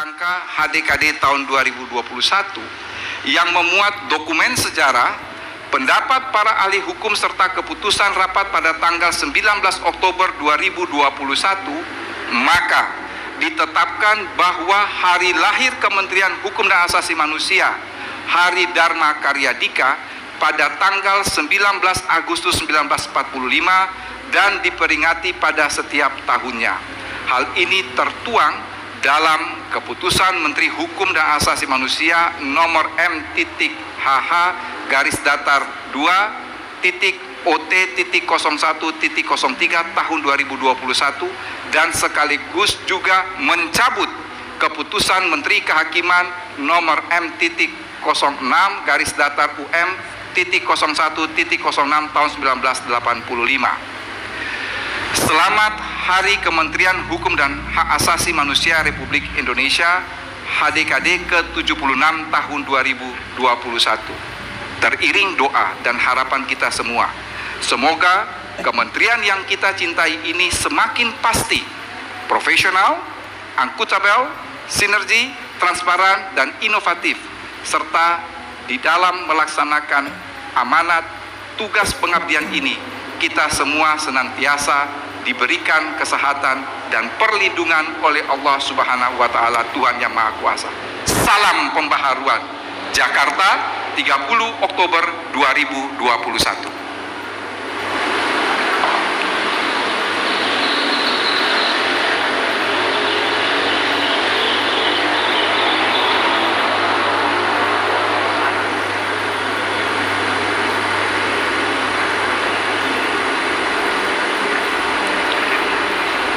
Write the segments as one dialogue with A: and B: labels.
A: Kerangka HDKD tahun 2021 yang memuat dokumen sejarah, pendapat para ahli hukum serta keputusan rapat pada tanggal 19 Oktober 2021, maka ditetapkan bahwa hari lahir Kementerian Hukum dan Asasi Manusia, Hari Dharma Karya Dika, pada tanggal 19 Agustus 1945 dan diperingati pada setiap tahunnya. Hal ini tertuang dalam Keputusan Menteri Hukum dan Asasi Manusia nomor M.HH garis datar 2.OT.01.03 tahun 2021 dan sekaligus juga mencabut Keputusan Menteri Kehakiman nomor M.06 garis datar UM.01.06 tahun 1985. Selamat Hari Kementerian Hukum dan Hak Asasi Manusia Republik Indonesia HDKD ke-76 tahun 2021. Teriring doa dan harapan kita semua, semoga kementerian yang kita cintai ini semakin pasti, profesional, akuntabel, sinergi, transparan, dan inovatif, serta di dalam melaksanakan amanat tugas pengabdian ini, kita semua senantiasa diberikan kesehatan dan perlindungan oleh Allah Subhanahu wa Ta'ala, Tuhan yang Maha Kuasa. Salam pembaharuan. Jakarta, 30 Oktober 2021.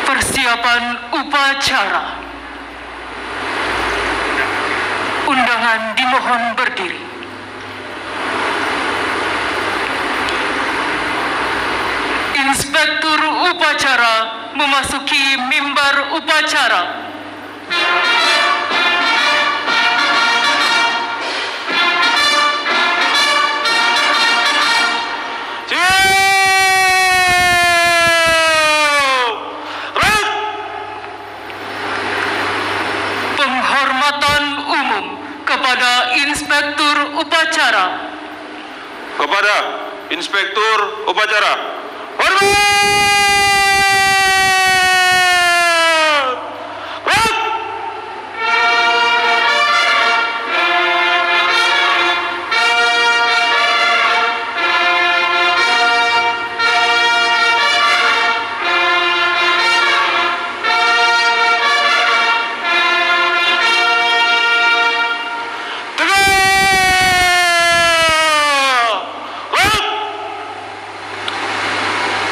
B: Persiapan upacara. Undangan dimohon berdiri. Inspektur upacara memasuki mimbar upacara. Kepada Inspektur Upacara.
C: Kepada Inspektur Upacara. Hormat!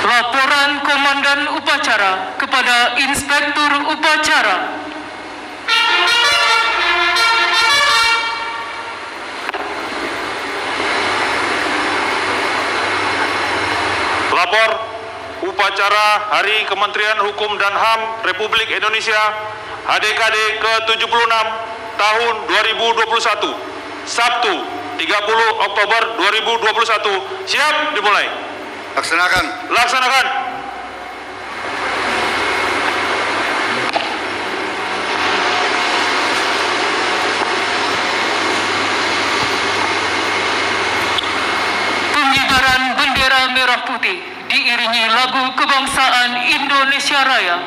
B: Laporan Komandan Upacara kepada Inspektur Upacara.
C: Lapor upacara Hari Kementerian Hukum dan HAM Republik Indonesia HDKD ke-76 tahun 2021, Sabtu 30 Oktober 2021. Siap dimulai.
A: Laksanakan.
C: Laksanakan.
B: Pengibaran bendera merah putih diiringi lagu kebangsaan Indonesia Raya.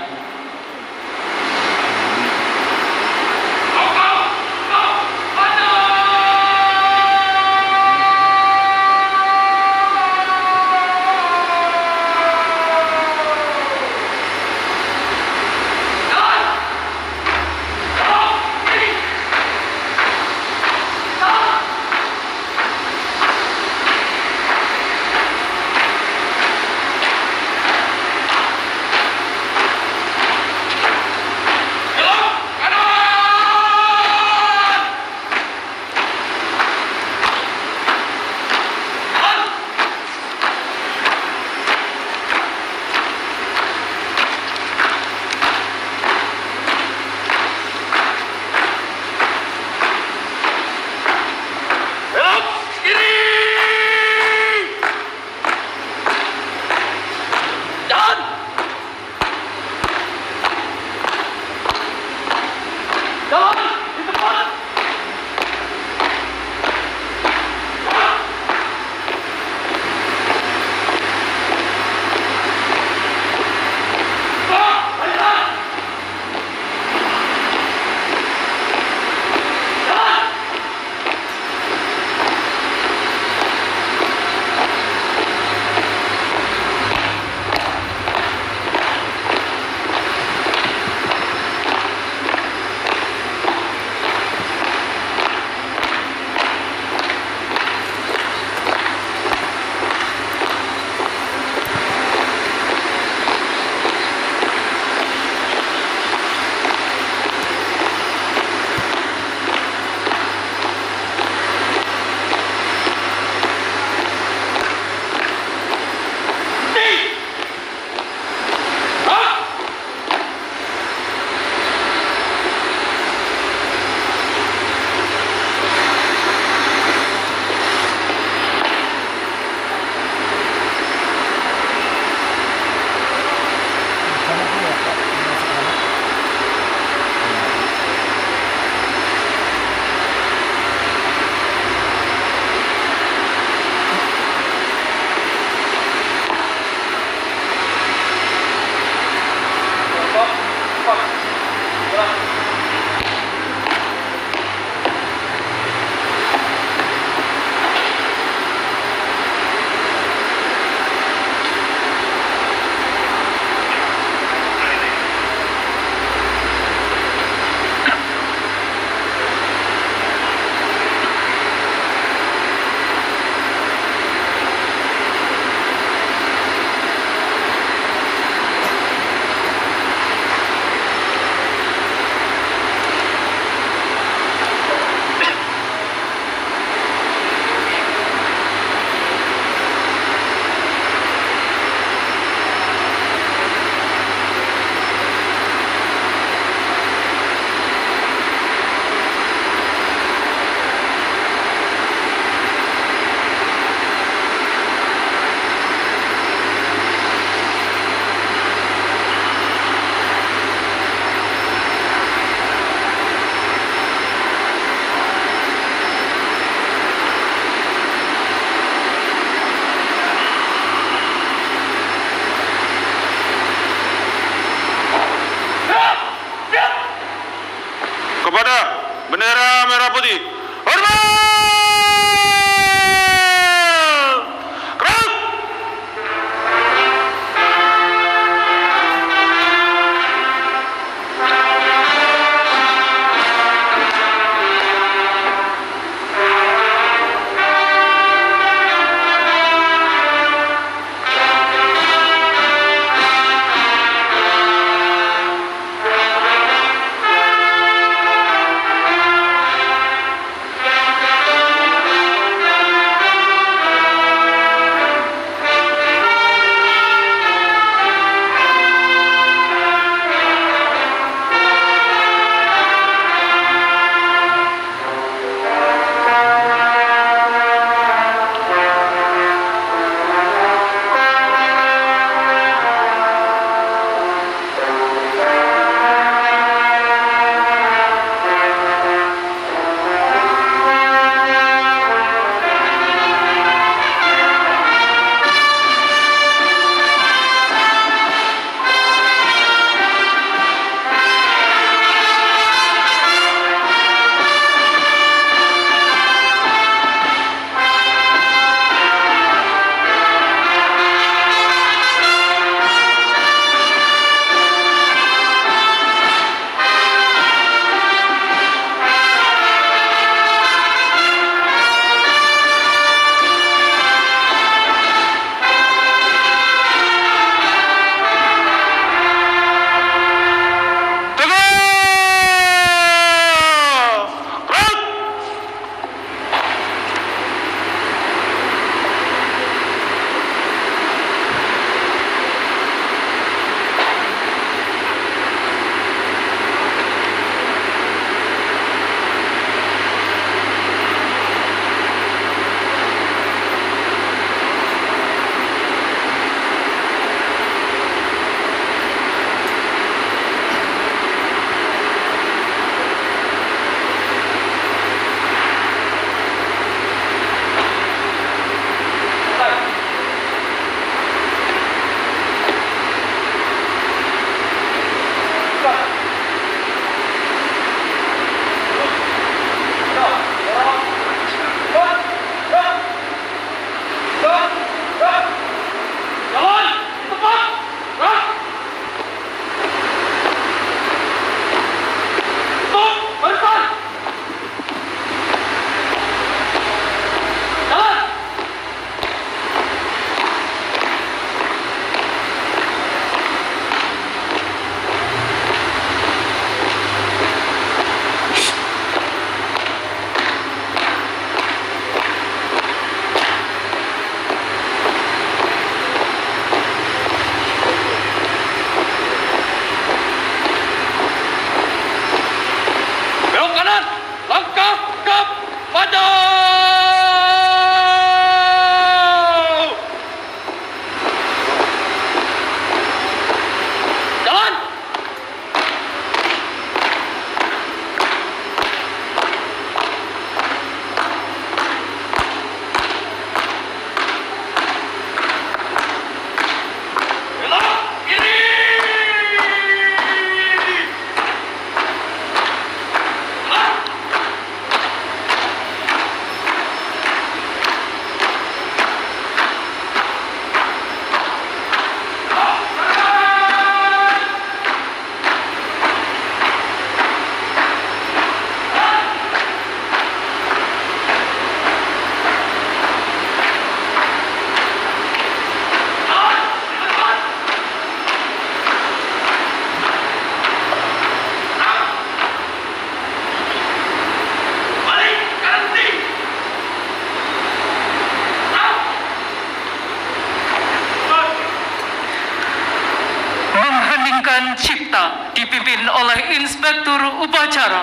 B: peserta dipimpin oleh Inspektur Upacara.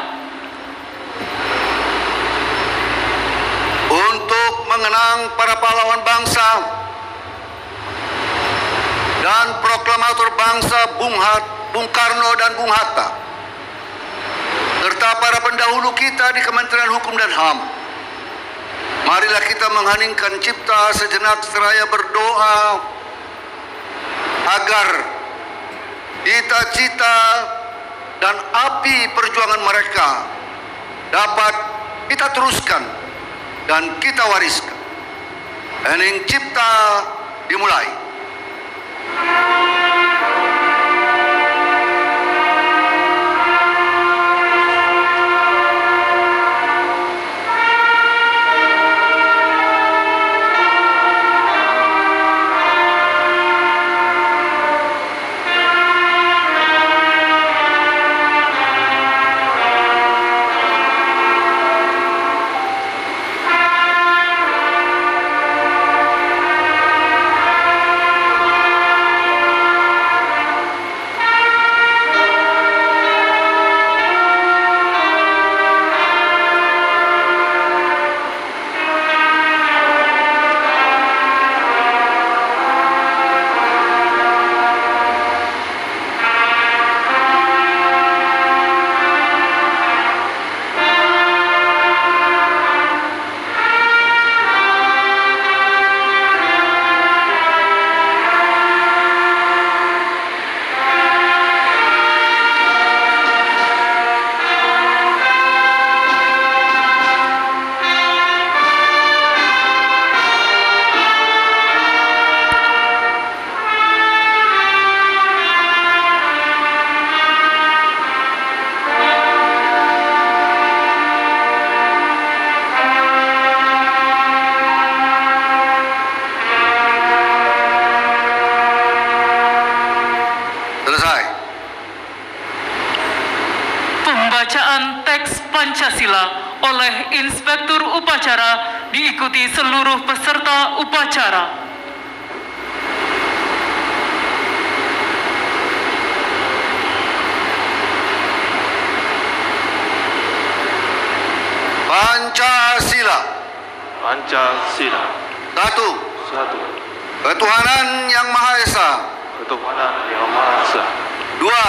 D: Untuk mengenang para pahlawan bangsa dan proklamator bangsa Bung Karno dan Bung Hatta, serta para pendahulu kita di Kementerian Hukum dan HAM, marilah kita mengheningkan cipta sejenak seraya berdoa agar cita-cita dan api perjuangan mereka dapat kita teruskan dan kita wariskan. Hening cipta dimulai.
B: Pembacaan teks Pancasila oleh Inspektur Upacara diikuti seluruh peserta upacara.
D: Pancasila.
C: Pancasila.
D: Satu. Ketuhanan Yang Maha Esa.
C: Ketuhanan Yang Maha Esa.
D: Dua.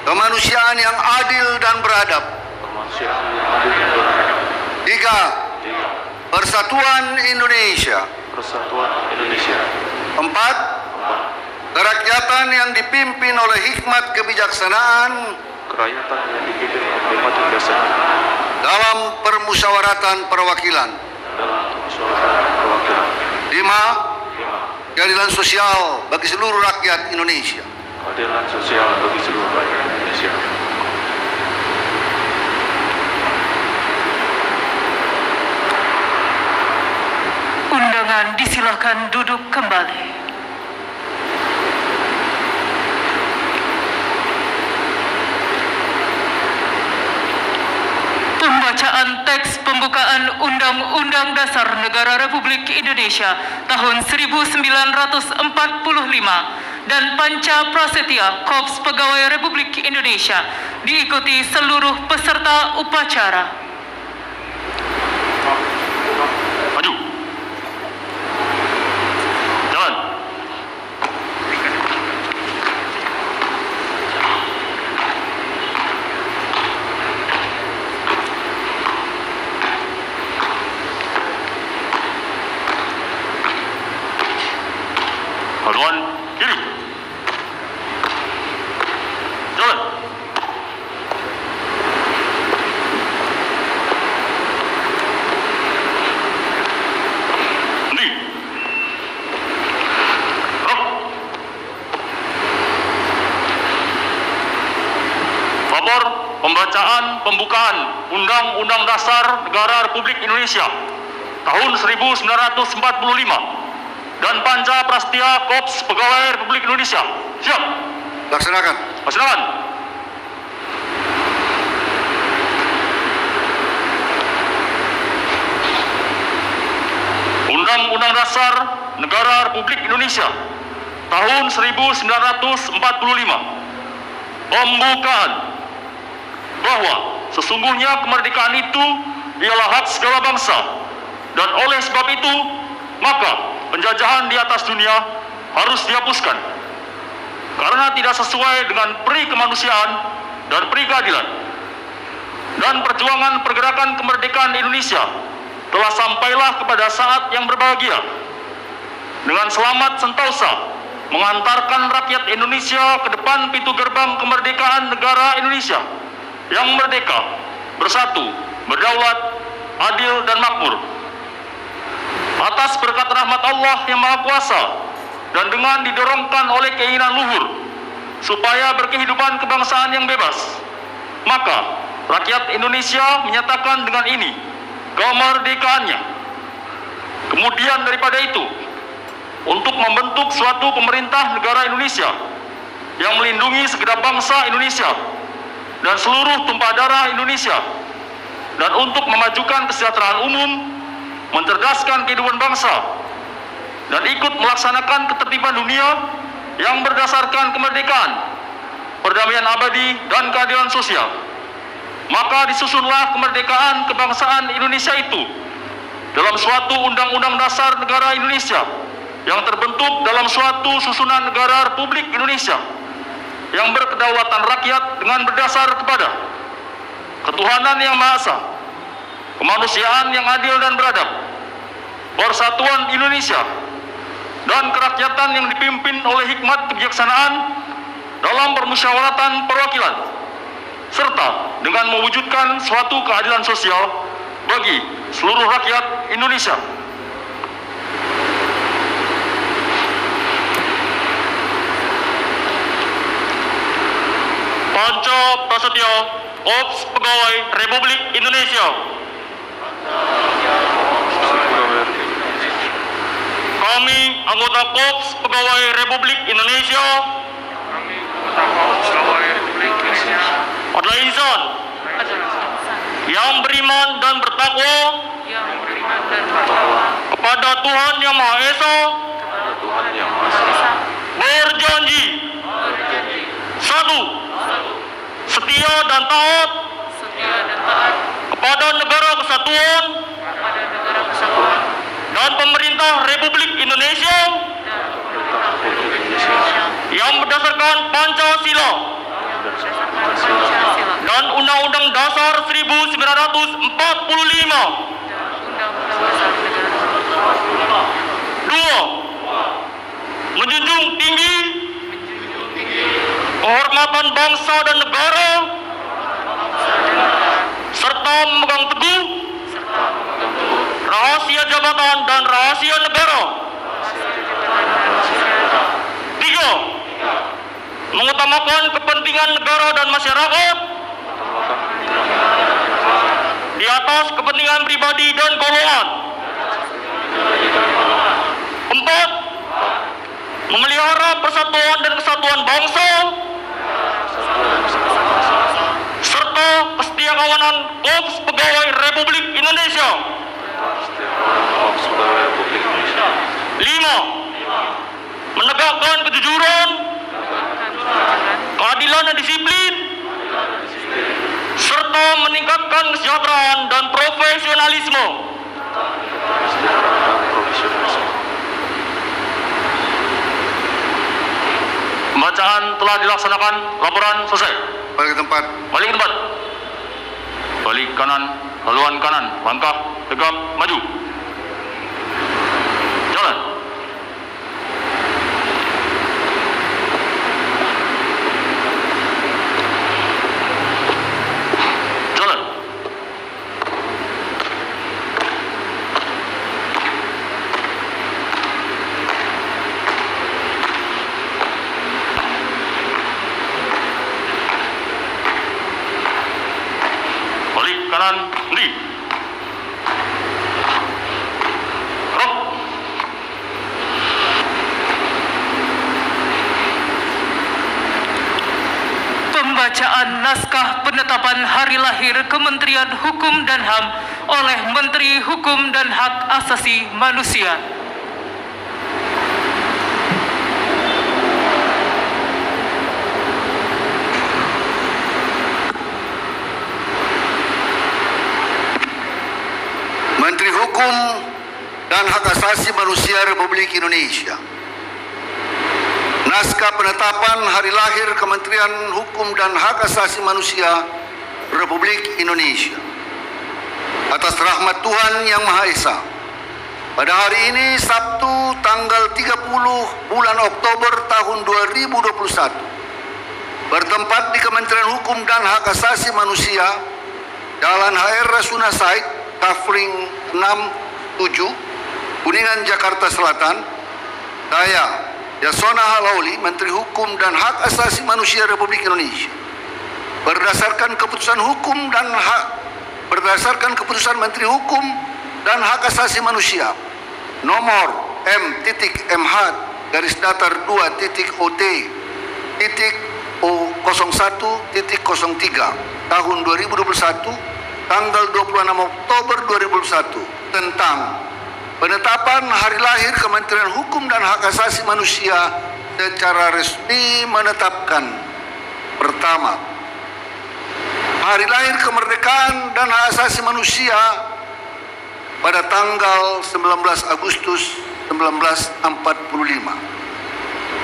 D: Kemanusiaan yang adil dan beradab.
C: Kemanusiaan yang adil dan beradab.
D: Tiga. Persatuan Indonesia.
C: Persatuan Indonesia.
D: Empat. Kerakyatan yang dipimpin oleh hikmat kebijaksanaan.
C: Kerakyatan yang dipimpin oleh hikmat kebijaksanaan.
D: Dalam permusyawaratan perwakilan. Lima. Keadilan sosial bagi seluruh rakyat Indonesia.
C: Keadilan sosial bagi seluruh rakyat Indonesia.
B: Undangan disilakan duduk kembali. Pembacaan teks pembukaan Undang-Undang Dasar Negara Republik Indonesia tahun 1945 dan Panca Prasetya Korps Pegawai Republik Indonesia diikuti seluruh peserta upacara.
C: Maju. Jalan. Haluan kiri. Jalan. Berhenti. Gerak. Lapor pembacaan pembukaan Undang-Undang Dasar Negara Republik Indonesia tahun 1945 dan Panca Prasetya Korps Pegawai Republik Indonesia. Siap.
D: Laksanakan.
C: Laksanakan. Undang-Undang Dasar Negara Republik Indonesia tahun 1945 Pembukaan. Bahwa sesungguhnya kemerdekaan itu ialah hak segala bangsa, dan oleh sebab itu maka penjajahan di atas dunia harus dihapuskan karena tidak sesuai dengan peri kemanusiaan dan peri keadilan. Dan perjuangan pergerakan kemerdekaan Indonesia telah sampailah kepada saat yang berbahagia dengan selamat sentosa mengantarkan rakyat Indonesia ke depan pintu gerbang kemerdekaan negara Indonesia yang merdeka, bersatu, berdaulat, adil dan makmur. Atas berkat rahmat Allah yang Maha Kuasa dan dengan didorongkan oleh keinginan luhur supaya berkehidupan kebangsaan yang bebas, maka rakyat Indonesia menyatakan dengan ini kemerdekaannya. Kemudian daripada itu, untuk membentuk suatu pemerintah negara Indonesia yang melindungi segenap bangsa Indonesia dan seluruh tumpah darah Indonesia, dan untuk memajukan kesejahteraan umum, mencerdaskan kehidupan bangsa, dan ikut melaksanakan ketertiban dunia yang berdasarkan kemerdekaan, perdamaian abadi, dan keadilan sosial. Maka disusunlah kemerdekaan kebangsaan Indonesia itu dalam suatu Undang-Undang Dasar Negara Indonesia yang terbentuk dalam suatu susunan negara Republik Indonesia yang berkedaulatan rakyat dengan berdasar kepada ketuhanan yang Maha Esa, kemanusiaan yang adil dan beradab, persatuan Indonesia, dan kerakyatan yang dipimpin oleh hikmat kebijaksanaan dalam permusyawaratan perwakilan, serta dengan mewujudkan suatu keadilan sosial bagi seluruh rakyat Indonesia. Panca Prasetyo, Korps Pegawai Republik Indonesia. Kami anggota Korps Pegawai Republik Indonesia adalah insan yang beriman dan bertakwa kepada Tuhan Yang Maha Esa, berjanji satu, setia dan taat kepada negara kesatuan dan pemerintah Republik Indonesia yang berdasarkan Pancasila dan Undang-Undang Dasar 1945. Dua, menjunjung tinggi kehormatan bangsa dan negara serta memegang teguh rahasia jabatan dan rahasia negara. Tiga, mengutamakan kepentingan negara dan masyarakat di atas kepentingan pribadi dan golongan. Empat, memelihara persatuan dan kesatuan bangsa serta kesetiakawanan Korps Pegawai Republik Indonesia. 5, menegakkan kejujuran, keadilan dan disiplin, serta meningkatkan kesejahteraan dan profesionalisme. Pembacaan telah dilaksanakan. Laporan selesai.
D: Balik ke tempat.
C: Balik ke tempat. Balik kanan, haluan kanan, langkah tegap maju. Jalan. Jalan. Balik kanan, henti. Rok.
B: Pembacaan naskah penetapan hari lahir Kementerian Hukum dan HAM oleh Menteri Hukum dan Hak Asasi Manusia.
D: Hukum dan Hak Asasi Manusia Republik Indonesia. Naskah penetapan hari lahir Kementerian Hukum dan Hak Asasi Manusia Republik Indonesia. Atas rahmat Tuhan Yang Maha Esa, pada hari ini Sabtu tanggal 30 bulan Oktober tahun 2021, bertempat di Kementerian Hukum dan Hak Asasi Manusia, Jalan HR Rasuna Said, Kafling 67, Kuningan, Jakarta Selatan, saya, Yasona Halauli, Menteri Hukum dan Hak Asasi Manusia Republik Indonesia, berdasarkan keputusan Menteri Hukum dan Hak Asasi Manusia nomor M.TIT.MH_OT.O01.03 tahun 2021 tanggal 26 Oktober 2021 tentang penetapan hari lahir Kementerian Hukum dan Hak Asasi Manusia secara resmi menetapkan: pertama, hari lahir kemerdekaan dan hak asasi manusia pada tanggal 19 Agustus 1945.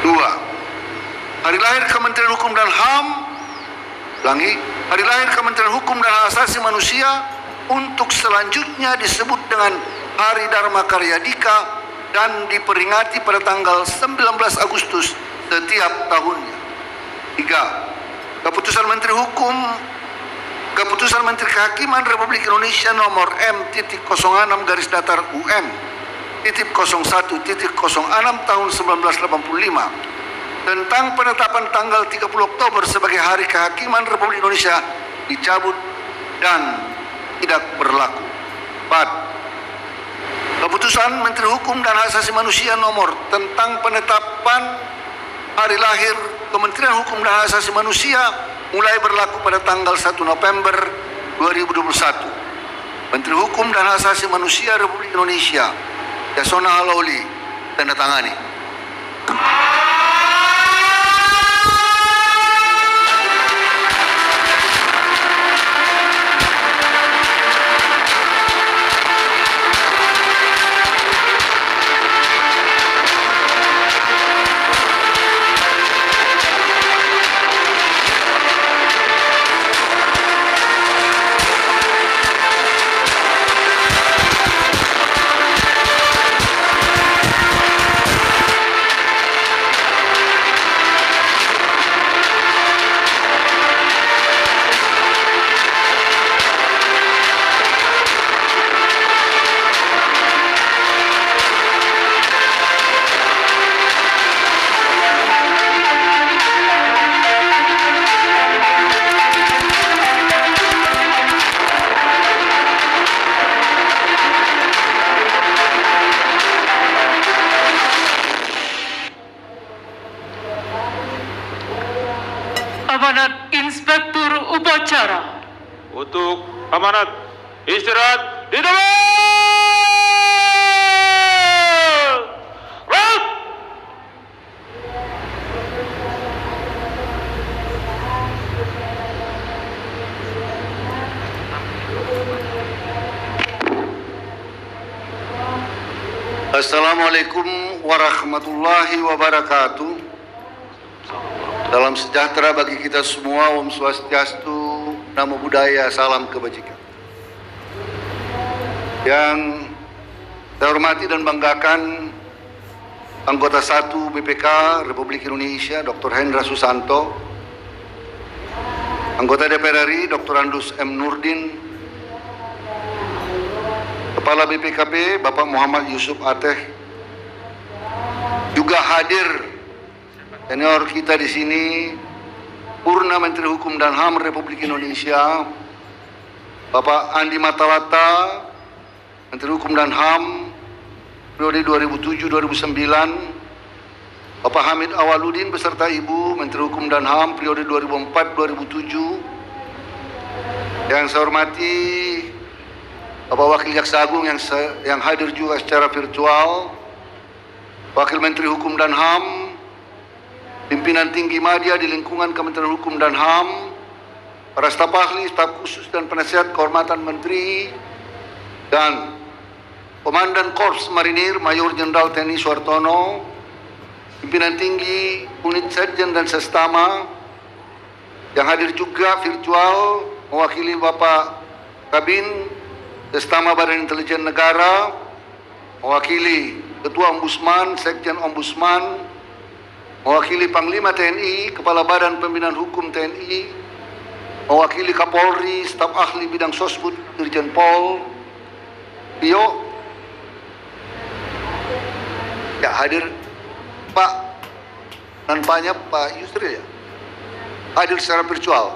D: Dua, hari lahir Kementerian Hukum dan HAM, hari lahir Kementerian Hukum dan Hak Asasi Manusia untuk selanjutnya disebut dengan Hari Dharma Karya Dika dan diperingati pada tanggal 19 Agustus setiap tahunnya. Tiga, Keputusan Menteri Kehakiman Republik Indonesia nomor M.UM.01.06 tahun 1985 tentang penetapan tanggal 30 Oktober sebagai Hari Kehakiman Republik Indonesia dicabut dan tidak berlaku. 4. Keputusan Menteri Hukum dan Hak Asasi Manusia nomor tentang penetapan hari lahir Kementerian Hukum dan Hak Asasi Manusia mulai berlaku pada tanggal 1 November 2021. Menteri Hukum dan Hak Asasi Manusia Republik Indonesia, Yasona Halauli, tanda tangani.
B: Amanat Inspektur Upacara.
C: Untuk amanat istirahat di tempat.
D: Assalamualaikum warahmatullahi wabarakatuh. Salam sejahtera bagi kita semua. Om Swastiastu, Namo Buddhaya, salam kebajikan. Yang saya hormati dan banggakan anggota 1 BPK Republik Indonesia Dr. Hendra Susanto, anggota DPR RI Dr. Andus M. Nurdin, Kepala BPKP Bapak Muhammad Yusuf Ateh, juga hadir senior kita di sini, Purna Menteri Hukum dan HAM Republik Indonesia, Bapak Andi Matalata, Menteri Hukum dan HAM periode 2007-2009, Bapak Hamid Awaludin beserta Ibu Menteri Hukum dan HAM periode 2004-2007. Yang saya hormati Bapak Wakil Jaksa Agung yang hadir juga secara virtual, Wakil Menteri Hukum dan HAM, pimpinan tinggi media di lingkungan Kementerian Hukum dan HAM, para staf ahli, staf khusus dan penasihat kehormatan Menteri, dan Komandan Korps Marinir Mayor Jenderal TNI Suhartono, pimpinan tinggi unit Sekjen dan Sestama, yang hadir juga virtual mewakili Bapak Kabin Sestama Badan Intelijen Negara, mewakili Ketua Ombudsman, Sekjen Ombudsman, mewakili Panglima TNI, Kepala Badan Pembinaan Hukum TNI, mewakili Kapolri, staf ahli bidang Sosbud, Dirjen Pol, Tio, ya hadir Pak dan Pak Yusril ya, hadir secara virtual.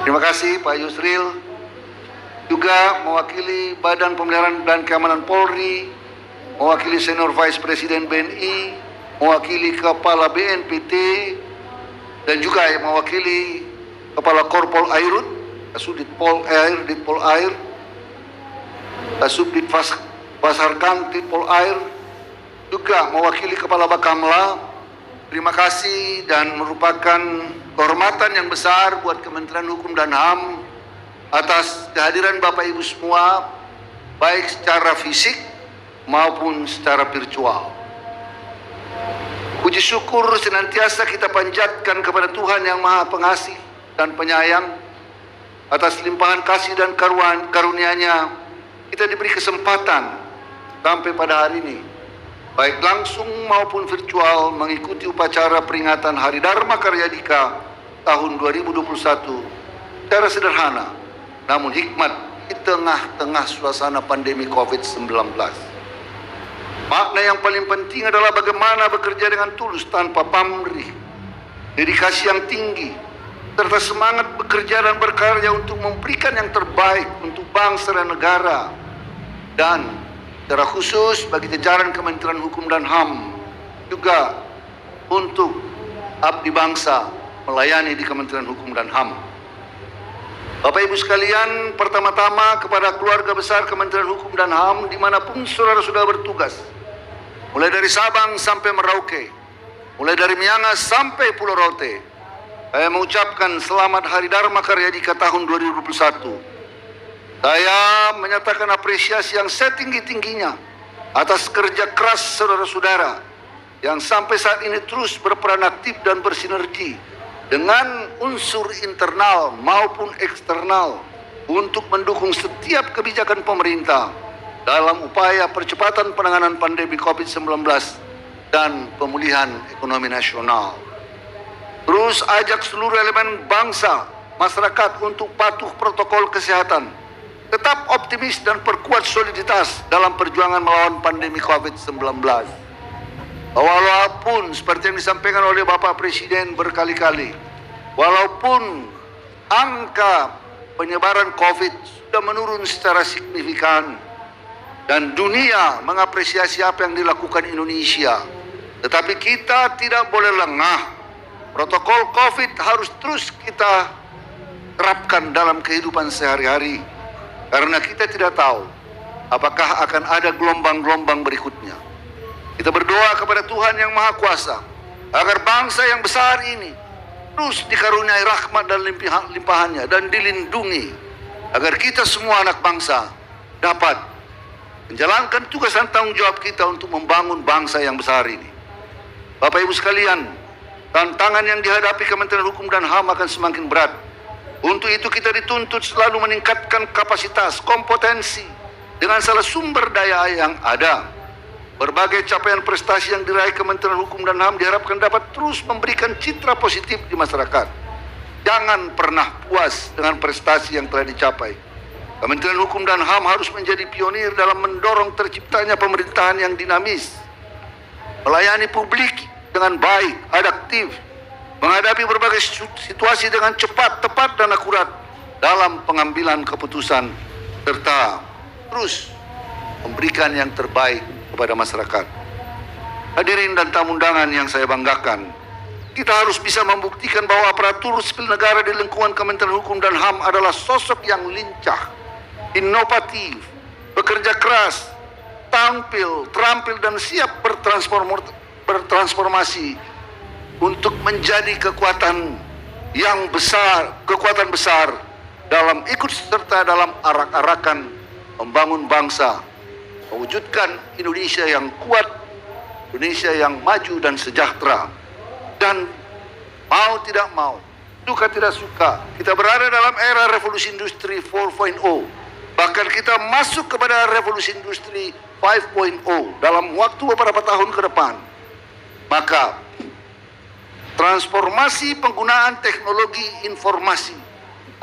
D: Terima kasih Pak Yusril. Juga mewakili Badan Pemeliharaan dan Keamanan Polri, mewakili Senior Vice Presiden BNI, mewakili Kepala BNPT, dan juga mewakili Kepala Korpol Airut, Kasubdit Pol Air, Ditpol Air, Kasubdit Pasarkan, Ditpol Air, juga mewakili Kepala Bakamla. Terima kasih dan merupakan kehormatan yang besar buat Kementerian Hukum dan HAM atas kehadiran Bapak Ibu semua, baik secara fisik maupun secara virtual. Puji syukur senantiasa kita panjatkan kepada Tuhan yang Maha Pengasih dan Penyayang. Atas limpahan kasih dan karunia-Nya, kita diberi kesempatan sampai pada hari ini, baik langsung maupun virtual, mengikuti upacara peringatan Hari Dharma Karya Dika tahun 2021 secara sederhana, namun hikmat di tengah-tengah suasana pandemi COVID-19. Makna yang paling penting adalah bagaimana bekerja dengan tulus tanpa pamrih, dedikasi yang tinggi, serta semangat bekerja dan berkarya untuk memberikan yang terbaik untuk bangsa dan negara, dan secara khusus bagi jajaran Kementerian Hukum dan HAM juga untuk abdi bangsa melayani di Kementerian Hukum dan HAM. Bapak Ibu sekalian, pertama-tama kepada keluarga besar Kementerian Hukum dan HAM dimanapun saudara-saudara bertugas, mulai dari Sabang sampai Merauke, mulai dari Miangas sampai Pulau Rote, saya mengucapkan selamat Hari Dharma Karya Dika tahun 2021. Saya menyatakan apresiasi yang setinggi-tingginya atas kerja keras saudara-saudara yang sampai saat ini terus berperan aktif dan bersinergi dengan unsur internal maupun eksternal untuk mendukung setiap kebijakan pemerintah dalam upaya percepatan penanganan pandemi COVID-19 dan pemulihan ekonomi nasional. Terus ajak seluruh elemen bangsa, masyarakat untuk patuh protokol kesehatan, tetap optimis dan perkuat soliditas dalam perjuangan melawan pandemi COVID-19. Walaupun seperti yang disampaikan oleh Bapak Presiden berkali-kali, walaupun angka penyebaran COVID sudah menurun secara signifikan dan dunia mengapresiasi apa yang dilakukan Indonesia, tetapi kita tidak boleh lengah. Protokol COVID harus terus kita terapkan dalam kehidupan sehari-hari, karena kita tidak tahu apakah akan ada gelombang-gelombang berikutnya. Kita berdoa kepada Tuhan yang Maha Kuasa agar bangsa yang besar ini terus dikaruniai rahmat dan limpahannya dan dilindungi, agar kita semua anak bangsa dapat menjalankan tugas dan tanggung jawab kita untuk membangun bangsa yang besar ini. Bapak Ibu sekalian, tantangan yang dihadapi Kementerian Hukum dan HAM akan semakin berat. Untuk itu kita dituntut selalu meningkatkan kapasitas, kompetensi dengan segala sumber daya yang ada. Berbagai capaian prestasi yang diraih Kementerian Hukum dan HAM diharapkan dapat terus memberikan citra positif di masyarakat. Jangan pernah puas dengan prestasi yang telah dicapai. Kementerian Hukum dan HAM harus menjadi pionir dalam mendorong terciptanya pemerintahan yang dinamis, melayani publik dengan baik, adaptif, menghadapi berbagai situasi dengan cepat, tepat, dan akurat dalam pengambilan keputusan, serta terus memberikan yang terbaik kepada masyarakat. Hadirin dan tamu undangan yang saya banggakan, kita harus bisa membuktikan bahwa aparatur sipil negara di lingkungan Kementerian Hukum dan HAM adalah sosok yang lincah, inovatif, bekerja keras, terampil dan siap bertransformasi untuk menjadi kekuatan besar dalam ikut serta dalam arak-arakan membangun bangsa mewujudkan Indonesia yang kuat, Indonesia yang maju dan sejahtera. Dan mau tidak mau, suka tidak suka, kita berada dalam era revolusi industri 4.0. Bahkan kita masuk kepada revolusi industri 5.0 dalam waktu beberapa tahun ke depan. Maka transformasi penggunaan teknologi informasi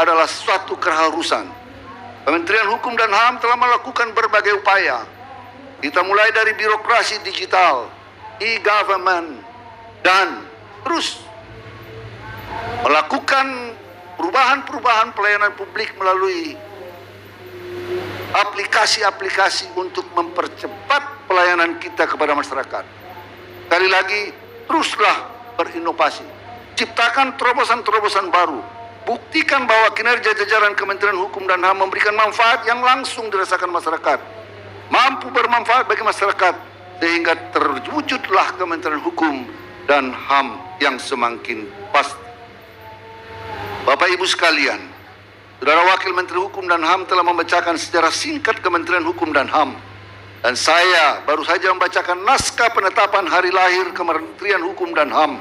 D: adalah suatu keharusan. Kementerian Hukum dan HAM telah melakukan berbagai upaya. Kita mulai dari birokrasi digital, e-government, dan terus melakukan perubahan-perubahan pelayanan publik melalui aplikasi-aplikasi untuk mempercepat pelayanan kita kepada masyarakat. Sekali lagi, teruslah berinovasi. Ciptakan terobosan-terobosan baru. Buktikan bahwa kinerja jajaran Kementerian Hukum dan HAM memberikan manfaat yang langsung dirasakan masyarakat. Mampu bermanfaat bagi masyarakat, sehingga terwujudlah Kementerian Hukum dan HAM yang semakin pasti. Bapak Ibu sekalian, Saudara Wakil Menteri Hukum dan HAM telah membacakan sejarah singkat Kementerian Hukum dan HAM. Dan saya baru saja membacakan naskah penetapan hari lahir Kementerian Hukum dan HAM,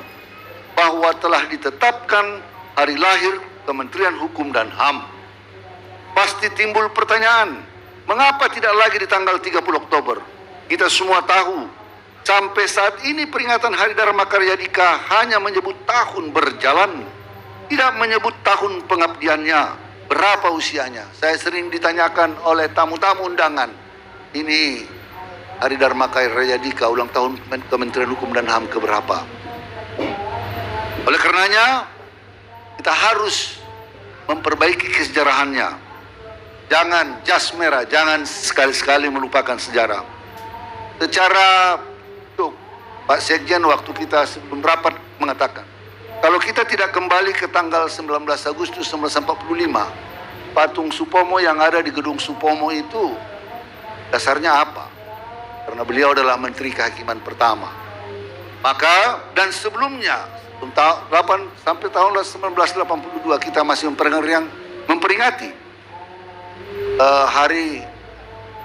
D: bahwa telah ditetapkan hari lahir Kementerian Hukum dan HAM. Pasti timbul pertanyaan, mengapa tidak lagi di tanggal 30 Oktober? Kita semua tahu, sampai saat ini peringatan Hari Dharma Karya Dika hanya menyebut tahun berjalan, tidak menyebut tahun pengabdiannya, berapa usianya. Saya sering ditanyakan oleh tamu-tamu undangan, ini Hari Dharma Karya Dika ulang tahun Kementerian Hukum dan HAM keberapa? Oleh karenanya, kita harus memperbaiki kesejarahannya. Jangan jas merah, jangan sekali-sekali melupakan sejarah. Secara Pak Sekjen waktu kita sebelum rapat mengatakan, kalau kita tidak kembali ke tanggal 19 Agustus 1945, patung Supomo yang ada di gedung Supomo itu dasarnya apa? Karena beliau adalah Menteri Kehakiman pertama. Maka dan sebelumnya sampai tahun 1982 kita masih memperingati hari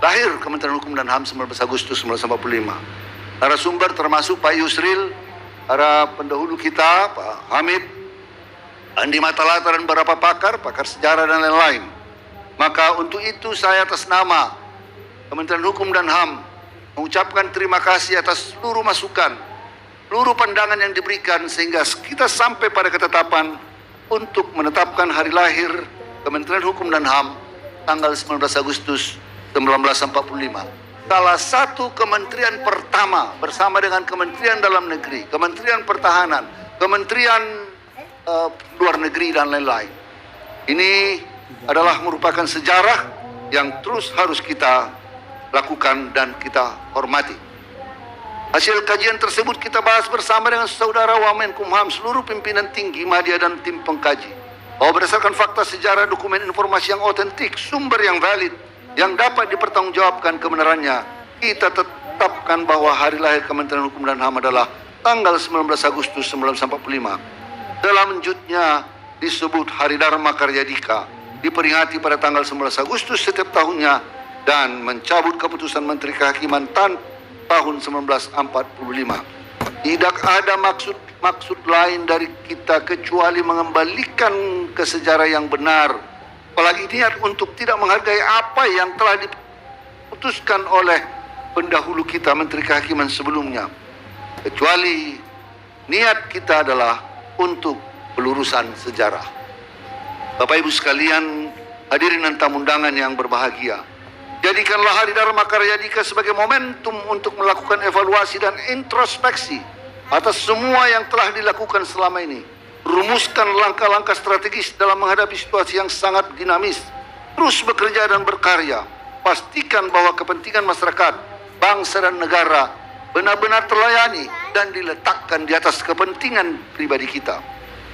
D: lahir Kementerian Hukum dan HAM 19 Agustus 1945. Narasumber termasuk Pak Yusril, para pendahulu kita, Pak Hamid, Andi Matalata dan beberapa pakar sejarah dan lain-lain. Maka untuk itu saya atas nama Kementerian Hukum dan HAM mengucapkan terima kasih atas seluruh masukan, seluruh pandangan yang diberikan sehingga kita sampai pada ketetapan untuk menetapkan hari lahir Kementerian Hukum dan HAM tanggal 19 Agustus 1945. Salah satu kementerian pertama bersama dengan Kementerian Dalam Negeri, Kementerian Pertahanan, Kementerian Luar Negeri dan lain-lain. Ini adalah merupakan sejarah yang terus harus kita lakukan dan kita hormati. Hasil kajian tersebut kita bahas bersama dengan saudara Wamenkumham, seluruh pimpinan tinggi media dan tim pengkaji. Bahwa berdasarkan fakta sejarah, dokumen informasi yang otentik, sumber yang valid, yang dapat dipertanggungjawabkan kebenarannya, kita tetapkan bahwa hari lahir Kementerian Hukum dan HAM adalah tanggal 19 Agustus 1945. Selanjutnya disebut Hari Dharma Karya Dika, diperingati pada tanggal 19 Agustus setiap tahunnya, dan mencabut keputusan Menteri Kehakiman tahun 1945. Tidak ada maksud lain dari kita kecuali mengembalikan ke sejarah yang benar, apalagi niat untuk tidak menghargai apa yang telah diputuskan oleh pendahulu kita Menteri Kehakiman sebelumnya, kecuali niat kita adalah untuk pelurusan sejarah. Bapak Ibu sekalian, hadirin dan tamu undangan yang berbahagia, jadikanlah Hari Dharma Karya Dika sebagai momentum untuk melakukan evaluasi dan introspeksi atas semua yang telah dilakukan selama ini. Rumuskan langkah-langkah strategis dalam menghadapi situasi yang sangat dinamis. Terus bekerja dan berkarya. Pastikan bahwa kepentingan masyarakat, bangsa dan negara benar-benar terlayani dan diletakkan di atas kepentingan pribadi kita.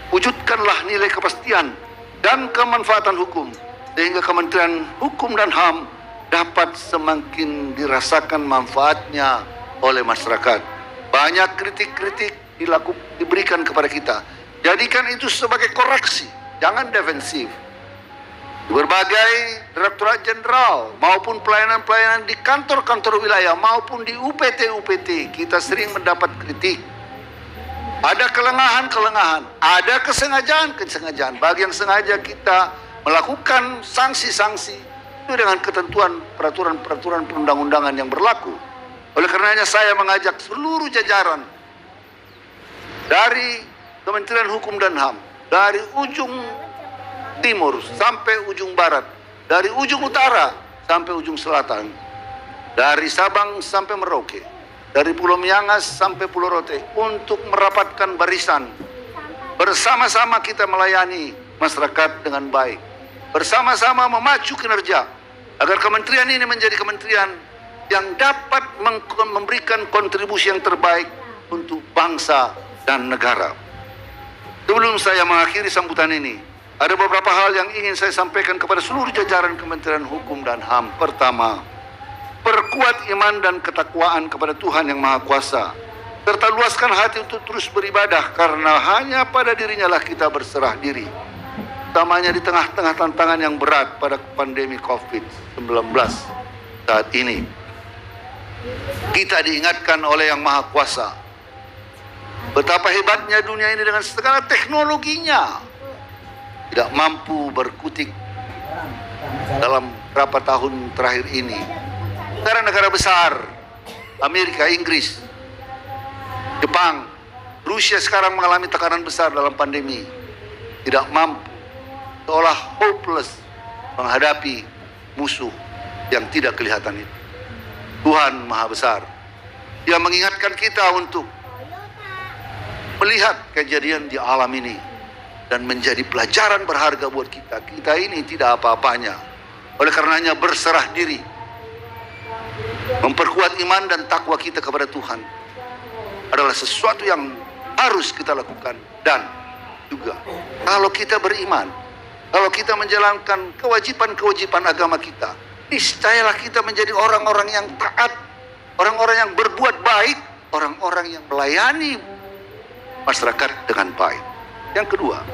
D: Wujudkanlah nilai kepastian dan kemanfaatan hukum, sehingga Kementerian Hukum dan HAM dapat semakin dirasakan manfaatnya oleh masyarakat. Banyak kritik-kritik diberikan kepada kita. Jadikan itu sebagai koreksi, jangan defensif. Di berbagai Direktorat Jenderal maupun pelayanan-pelayanan di kantor-kantor wilayah maupun di UPT-UPT, kita sering mendapat kritik. Ada kelengahan-kelengahan, ada kesengajaan-kesengajaan. Bagi yang sengaja kita melakukan sanksi-sanksi itu dengan ketentuan peraturan-peraturan perundang-undangan yang berlaku. Oleh karenanya saya mengajak seluruh jajaran dari Kementerian Hukum dan HAM, dari ujung timur sampai ujung barat, dari ujung utara sampai ujung selatan, dari Sabang sampai Merauke, dari Pulau Miangas sampai Pulau Rote, untuk merapatkan barisan. Bersama-sama kita melayani masyarakat dengan baik. Bersama-sama memacu kinerja agar kementerian ini menjadi kementerian yang dapat memberikan kontribusi yang terbaik untuk bangsa dan negara. Sebelum saya mengakhiri sambutan ini, ada beberapa hal yang ingin saya sampaikan kepada seluruh jajaran Kementerian Hukum dan HAM. Pertama, perkuat iman dan ketakwaan kepada Tuhan Yang Maha Kuasa, serta luaskan hati untuk terus beribadah, karena hanya pada dirinya lah kita berserah diri, utamanya di tengah-tengah tantangan yang berat pada pandemi COVID-19 saat ini. Kita diingatkan oleh Yang Maha Kuasa betapa hebatnya dunia ini dengan segala teknologinya tidak mampu berkutik dalam beberapa tahun terakhir ini. Negara-negara besar, Amerika, Inggris, Jepang, Rusia sekarang mengalami tekanan besar dalam pandemi. Tidak mampu, seolah hopeless menghadapi musuh yang tidak kelihatan itu. Tuhan Maha Besar, Dia mengingatkan kita untuk melihat kejadian di alam ini dan menjadi pelajaran berharga buat kita. Kita ini tidak apa-apanya. Oleh karenanya berserah diri, memperkuat iman dan takwa kita kepada Tuhan adalah sesuatu yang harus kita lakukan. Dan juga kalau kita beriman, kalau kita menjalankan kewajiban-kewajiban agama kita, niscayalah kita menjadi orang-orang yang taat, orang-orang yang berbuat baik, orang-orang yang melayani masyarakat dengan baik. Yang kedua,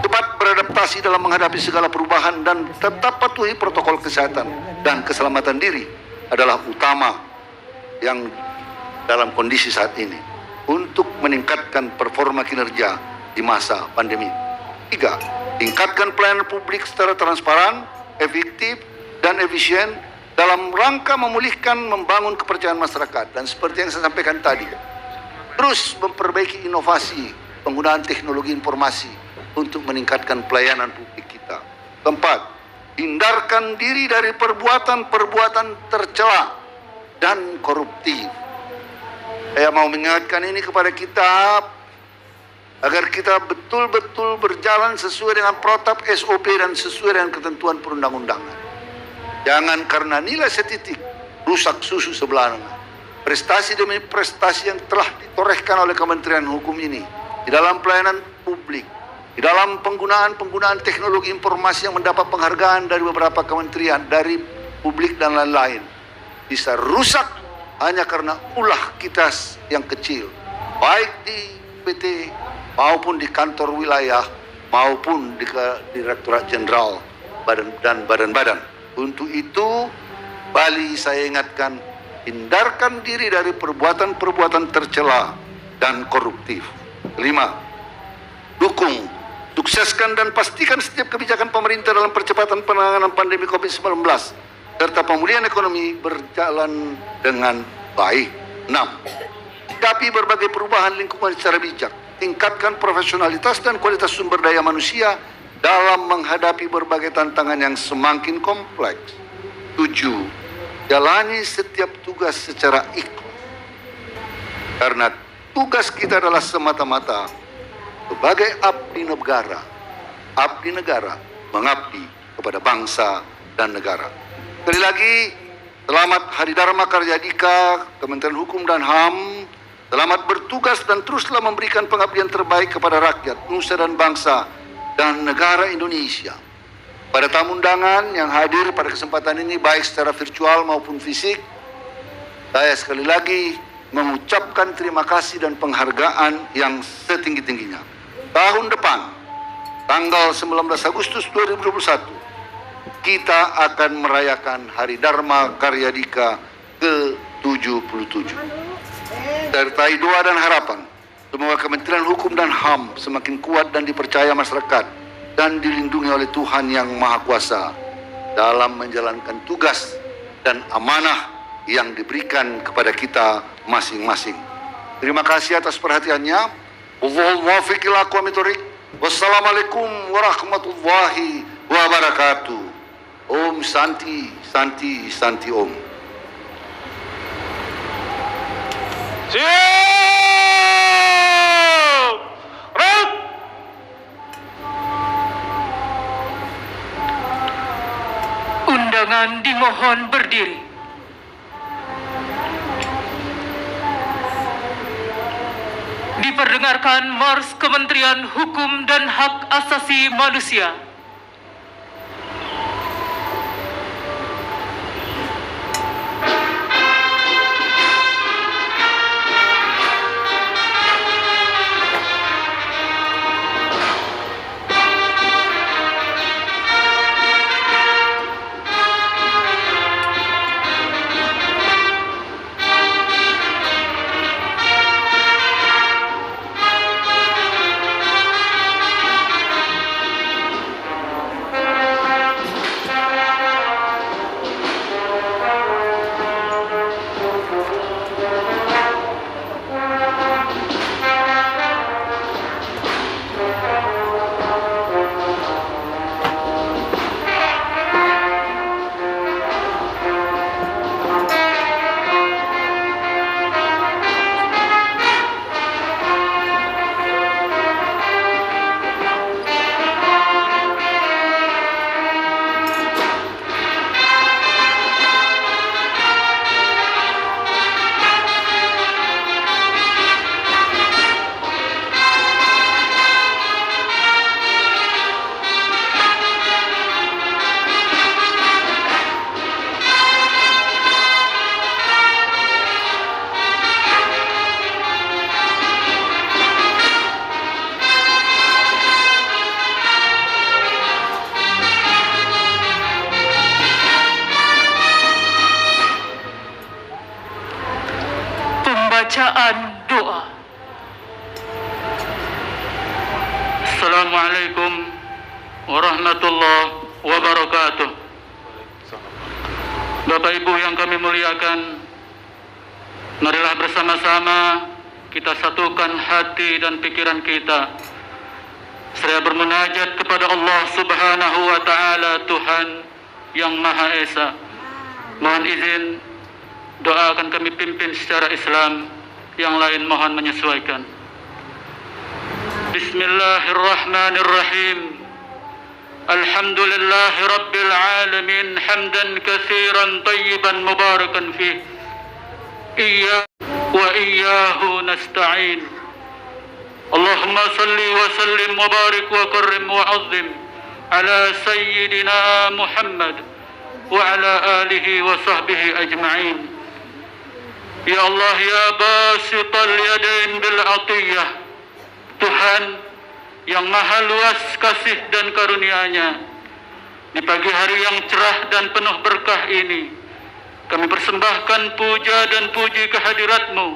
D: cepat beradaptasi dalam menghadapi segala perubahan dan tetap patuhi protokol kesehatan dan keselamatan diri adalah utama yang dalam kondisi saat ini untuk meningkatkan performa kinerja di masa pandemi. 3. Tingkatkan pelayanan publik secara transparan, efektif, dan efisien dalam rangka memulihkan, membangun kepercayaan masyarakat. Dan seperti yang saya sampaikan tadi, terus memperbaiki inovasi penggunaan teknologi informasi untuk meningkatkan pelayanan publik kita. 4. Hindarkan diri dari perbuatan-perbuatan tercela dan koruptif. Saya mau mengingatkan ini kepada kita agar kita betul-betul berjalan sesuai dengan protap SOP dan sesuai dengan ketentuan perundang-undangan. Jangan karena nilai setitik rusak susu sebelah. Prestasi demi prestasi yang telah ditorehkan oleh Kementerian Hukum ini di dalam pelayanan publik, di dalam penggunaan teknologi informasi yang mendapat penghargaan dari beberapa kementerian, dari publik dan lain-lain, bisa rusak hanya karena ulah kita yang kecil, baik di PT maupun di kantor wilayah maupun di Direktorat Jenderal dan badan-badan. Untuk itu, Bali saya ingatkan, hindarkan diri dari perbuatan-perbuatan tercela dan koruptif. 5. Dukung, sukseskan dan pastikan setiap kebijakan pemerintah dalam percepatan penanganan pandemi COVID-19 serta pemulihan ekonomi berjalan dengan baik. 6. Sikapi berbagai perubahan lingkungan secara bijak. Tingkatkan profesionalitas dan kualitas sumber daya manusia dalam menghadapi berbagai tantangan yang semakin kompleks. 7. Jalani setiap tugas secara ikhlas, karena tugas kita adalah semata-mata sebagai abdi negara mengabdi kepada bangsa dan negara. Sekali lagi, selamat Hari Dharma Karya Dika, Kementerian Hukum dan HAM. Selamat bertugas dan teruslah memberikan pengabdian terbaik kepada rakyat, nusa dan bangsa dan negara Indonesia. Pada tamu undangan yang hadir pada kesempatan ini baik secara virtual maupun fisik, saya sekali lagi mengucapkan terima kasih dan penghargaan yang setinggi-tingginya. Tahun depan, tanggal 19 Agustus 2021, kita akan merayakan Hari Dharma Karyadika ke-77. Sertai doa dan harapan, semoga Kementerian Hukum dan HAM semakin kuat dan dipercaya masyarakat dan dilindungi oleh Tuhan Yang Maha Kuasa dalam menjalankan tugas dan amanah yang diberikan kepada kita masing-masing. Terima kasih atas perhatiannya. Wallahul muwaffiq ila aqwamit thoriq. Wassalamualaikum warahmatullahi wabarakatuh. Om Santi, Santi, Santi Om.
C: Siap! Red!
B: Undangan dimohon berdiri. Diperdengarkan Mars Kementerian Hukum dan Hak Asasi Manusia. Bacaan doa.
C: Assalamualaikum warahmatullahi wabarakatuh. Bapak Ibu yang kami muliakan, marilah bersama-sama kita satukan hati dan pikiran kita seraya bermunajat kepada Allah Subhanahu wa Ta'ala, Tuhan Yang Maha Esa. Mohon izin, doa akan kami pimpin secara Islam, yang lain mohon menyesuaikan. Bismillahirrahmanirrahim. Alhamdulillahi Rabbil Alamin, hamdan katsiran tayyiban mubarakan fih. Wa iyyahu nasta'in. Allahumma salli wa sallim wa barik wa karrim wa azim ala sayyidina Muhammad wa ala alihi wa sahbihi ajma'in. Ya Allah, ya basital yadain bil atiyah, Tuhan yang maha luas kasih dan karunia-Nya, di pagi hari yang cerah dan penuh berkah ini, kami persembahkan puja dan puji kehadirat-Mu.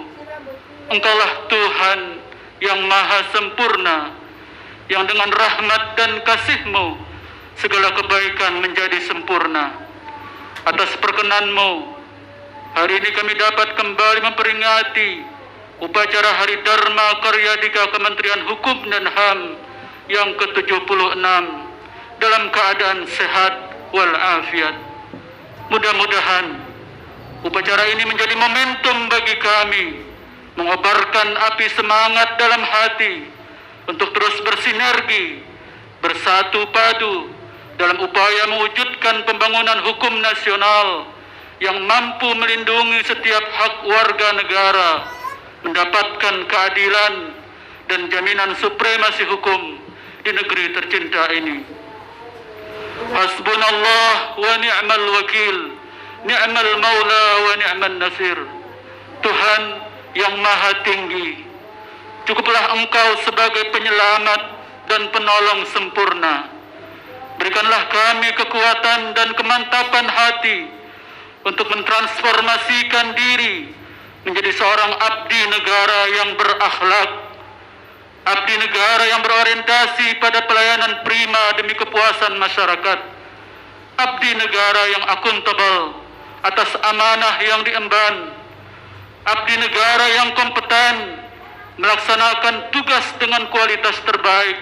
C: Engkaulah Tuhan yang maha sempurna, yang dengan rahmat dan kasih-Mu segala kebaikan menjadi sempurna. Atas perkenan-Mu, hari ini kami dapat kembali memperingati upacara Hari Dharma Karyadika Kementerian Hukum dan HAM yang ke-76 dalam keadaan sehat walafiat. Mudah-mudahan upacara ini menjadi momentum bagi kami mengobarkan api semangat dalam hati untuk terus bersinergi, bersatu padu dalam upaya mewujudkan pembangunan hukum nasional yang mampu melindungi setiap hak warga negara, mendapatkan keadilan dan jaminan supremasi hukum di negeri tercinta ini. Hasbunallah wa ni'mal wakil, ni'mal maula wa ni'mal nasir. Tuhan yang maha tinggi, cukuplah Engkau sebagai penyelamat dan penolong sempurna. Berikanlah kami kekuatan dan kemantapan hati untuk mentransformasikan diri menjadi seorang abdi negara yang berakhlak, abdi negara yang berorientasi pada pelayanan prima demi kepuasan masyarakat, abdi negara yang akuntabel atas amanah yang diemban, abdi negara yang kompeten melaksanakan tugas dengan kualitas terbaik,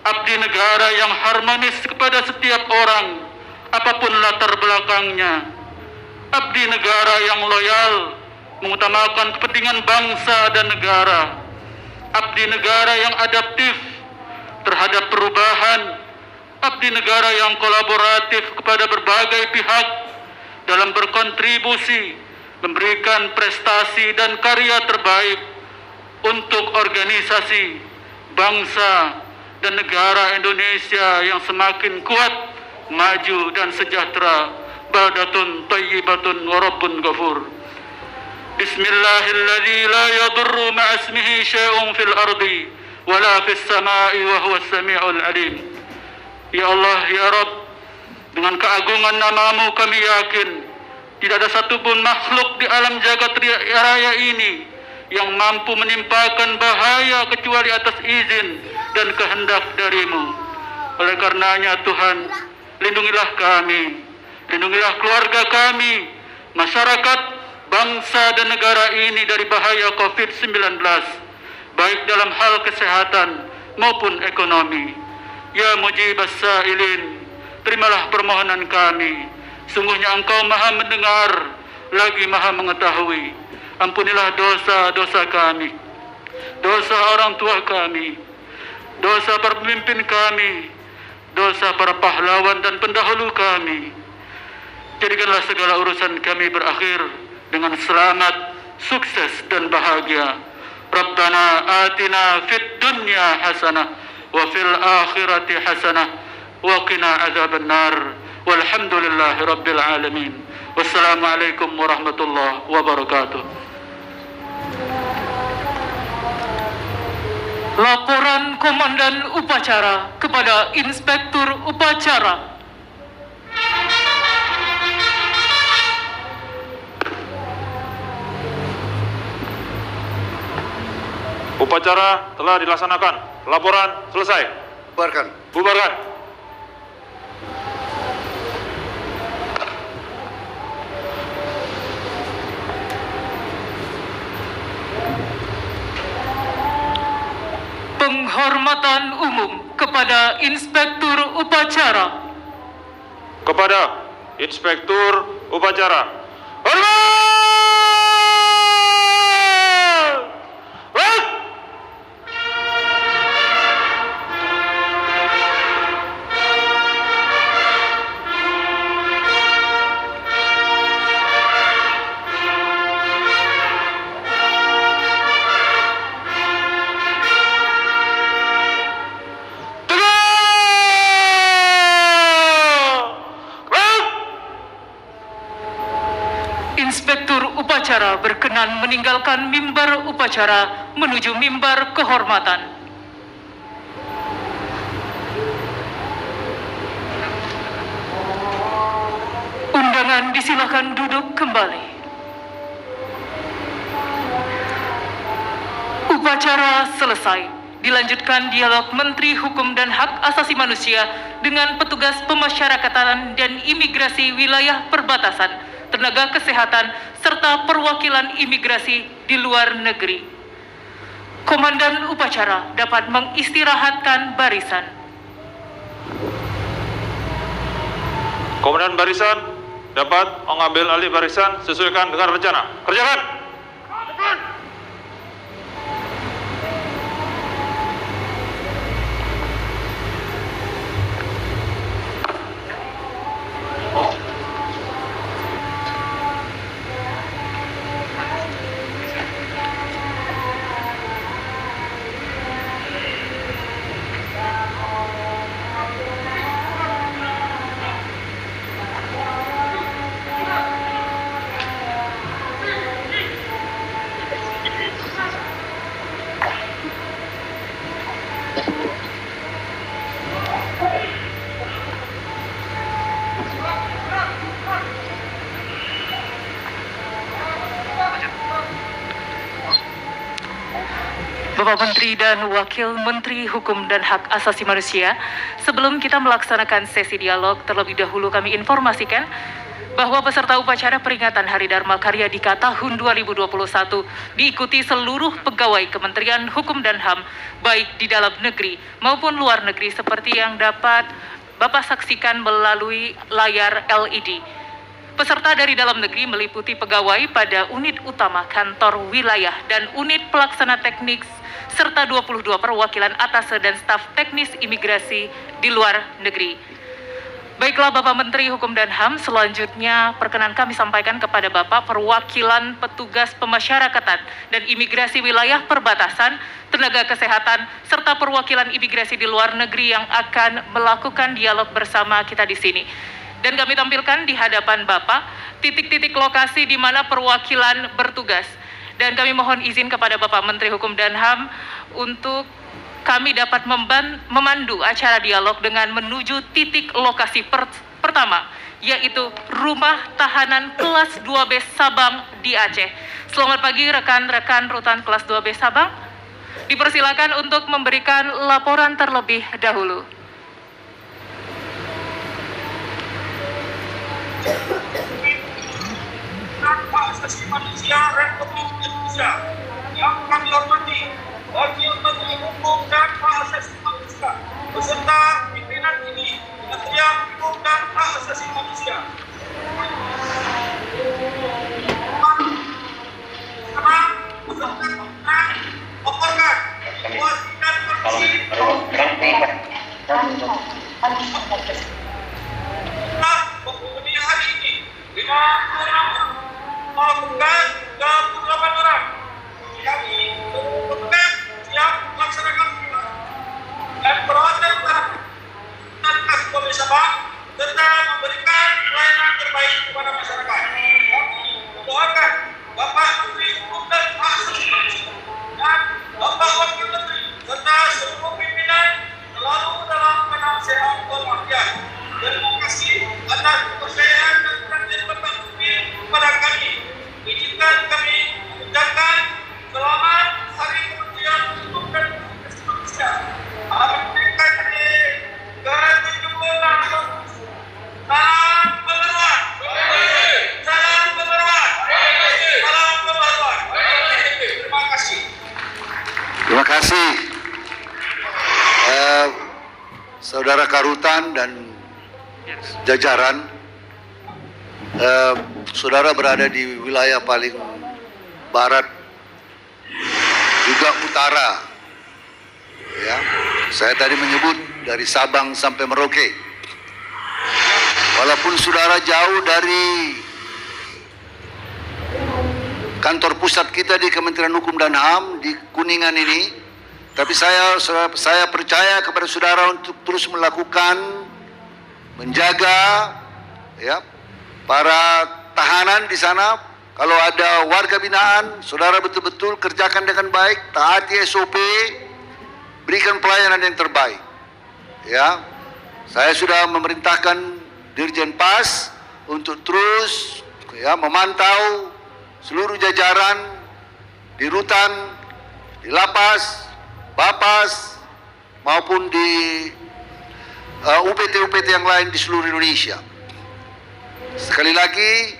C: abdi negara yang harmonis kepada setiap orang apapun latar belakangnya, abdi negara yang loyal mengutamakan kepentingan bangsa dan negara, abdi negara yang adaptif terhadap perubahan, abdi negara yang kolaboratif kepada berbagai pihak dalam berkontribusi memberikan prestasi dan karya terbaik untuk organisasi, bangsa, dan negara Indonesia yang semakin kuat, maju, dan sejahtera. Baldatun tayyibatun wa rabbun ghafur. Bismillahilladzi la yadurru ma'asmihi syai'un fil ardi wala fis sama'i wa huwas sami'ul alim. Ya Allah, ya Rabb, dengan keagungan namamu kami yakin tidak ada satupun makhluk di alam jagat raya ini yang mampu menimpakan bahaya kecuali atas izin dan kehendak darimu. Oleh karenanya Tuhan, lindungilah kami, lindungilah keluarga kami, masyarakat, bangsa dan negara ini dari bahaya COVID-19, baik dalam hal kesehatan maupun ekonomi. Ya mujibas sa'ilin, terimalah permohonan kami. Sungguhnya Engkau maha mendengar, lagi maha mengetahui. Ampunilah dosa-dosa kami, dosa orang tua kami, dosa para pemimpin kami, dosa para pahlawan dan pendahulu kami. Jadikanlah segala urusan kami berakhir dengan selamat, sukses dan bahagia. Rabbana atina fid dunya hasanah wa fil akhirati hasanah wa qina azabannar. Walhamdulillahi rabbil alamin. Wassalamualaikum warahmatullahi wabarakatuh.
B: Laporan Komandan Upacara kepada Inspektur Upacara.
E: Upacara telah dilaksanakan. Laporan selesai.
D: Bubarkan.
E: Bubarkan.
B: Penghormatan umum kepada Inspektur Upacara.
E: Kepada Inspektur Upacara. Hormat!
B: Inspektur Upacara berkenan meninggalkan mimbar upacara menuju mimbar kehormatan. Undangan disilakan duduk kembali. Upacara selesai. Dilanjutkan dialog Menteri Hukum dan Hak Asasi Manusia dengan petugas pemasyarakatan dan imigrasi wilayah perbatasan, tenaga kesehatan, serta perwakilan imigrasi di luar negeri. Komandan upacara dapat mengistirahatkan barisan.
E: Komandan barisan dapat mengambil alih barisan sesuaikan dengan rencana. Kerjakan!
B: Bapak Menteri dan Wakil Menteri Hukum dan Hak Asasi Manusia, sebelum kita melaksanakan sesi dialog, terlebih dahulu kami informasikan bahwa peserta upacara peringatan Hari Dharma Karya Dika tahun 2021 diikuti seluruh pegawai Kementerian Hukum dan HAM, baik di dalam negeri maupun luar negeri seperti yang dapat Bapak saksikan melalui layar LED. Peserta dari dalam negeri meliputi pegawai pada unit utama kantor wilayah dan unit pelaksana teknik serta 22 perwakilan atase dan staf teknis imigrasi di luar negeri. Baiklah Bapak Menteri Hukum dan HAM, selanjutnya perkenan kami sampaikan kepada Bapak perwakilan petugas pemasyarakatan dan imigrasi wilayah perbatasan, tenaga kesehatan, serta perwakilan imigrasi di luar negeri yang akan melakukan dialog bersama kita di sini. Dan kami tampilkan di hadapan Bapak titik-titik lokasi di mana perwakilan bertugas. Dan kami mohon izin kepada Bapak Menteri Hukum dan HAM untuk kami dapat memandu acara dialog dengan menuju titik lokasi pertama, yaitu Rumah Tahanan Kelas 2B Sabang di Aceh. Selamat pagi rekan-rekan Rutan Kelas 2B Sabang. Dipersilakan untuk memberikan laporan terlebih dahulu.
F: Hak Asasi Manusia Republik Indonesia yang kami hormati Wakil Menteri Hukum dan Hak Asasi Manusia beserta pimpinan ini Kementerian Hukum dan Hak Asasi Manusia. Sekarang beserta pimpinan laporkan situasi dan kondisi penghuni hari ini 5 orang melakukan 38 orang. Kami berpegang siap melaksanakan dan perwakilan dan Kapolres Sabang serta memberikan pelayanan terbaik kepada masyarakat. Kami mendoakan Bapak Menteri Hukum dan Hak Asasi Manusia dan Bapak Wakil Menteri serta seluruh pimpinan selalu dalam keadaan sehat walafiat. Terima kasih atas kepercayaan dan perhatian Bapak Menteri kepada kami. Izinkan kami mengucapkan selamat Hari Kementerian Hukum dan Hak Asasi Manusia. Hari PKD ke-76. Salam pembaruan. Salam pembaruan. Salam pembaruan. Terima kasih.
D: Terima kasih Saudara Karutan dan jajaran. Saudara berada di wilayah paling barat juga utara, ya. Saya tadi menyebut dari Sabang sampai Merauke. Walaupun saudara jauh dari kantor pusat kita di Kementerian Hukum dan HAM di Kuningan ini, tapi saya percaya kepada saudara untuk terus melakukan menjaga, ya, para tahanan di sana. Kalau ada warga binaan, saudara betul-betul kerjakan dengan baik, taati SOP, berikan pelayanan yang terbaik. Ya, saya sudah memerintahkan Dirjen Pas untuk terus, ya, memantau seluruh jajaran di rutan, di lapas, bapas, maupun di UPT-UPT yang lain di seluruh Indonesia. Sekali lagi,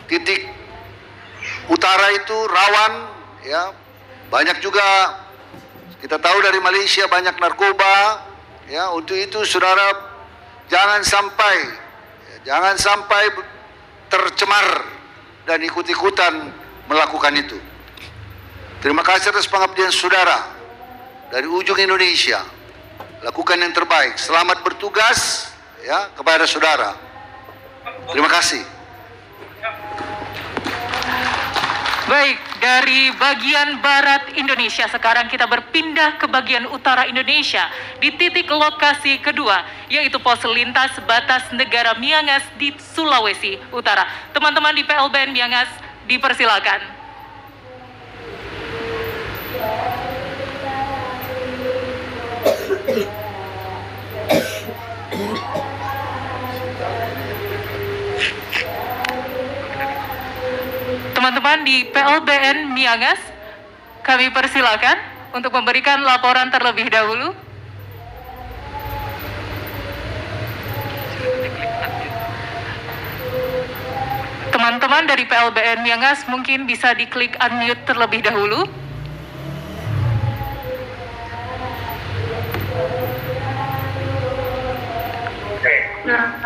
D: titik utara itu rawan, ya. Banyak juga kita tahu dari Malaysia banyak narkoba, ya. Untuk itu saudara jangan sampai tercemar dan ikut-ikutan melakukan itu. Terima kasih atas pengabdian saudara dari ujung Indonesia. Lakukan yang terbaik. Selamat bertugas, ya, kepada saudara. Terima kasih.
B: Baik, dari bagian barat Indonesia sekarang kita berpindah ke bagian utara Indonesia di titik lokasi kedua, yaitu pos lintas batas negara Miangas di Sulawesi Utara. Teman-teman di PLBN Miangas dipersilakan. Teman-teman di PLBN Miangas, kami persilakan. untuk memberikan laporan terlebih dahulu. Teman-teman dari PLBN Miangas mungkin bisa diklik unmute terlebih dahulu.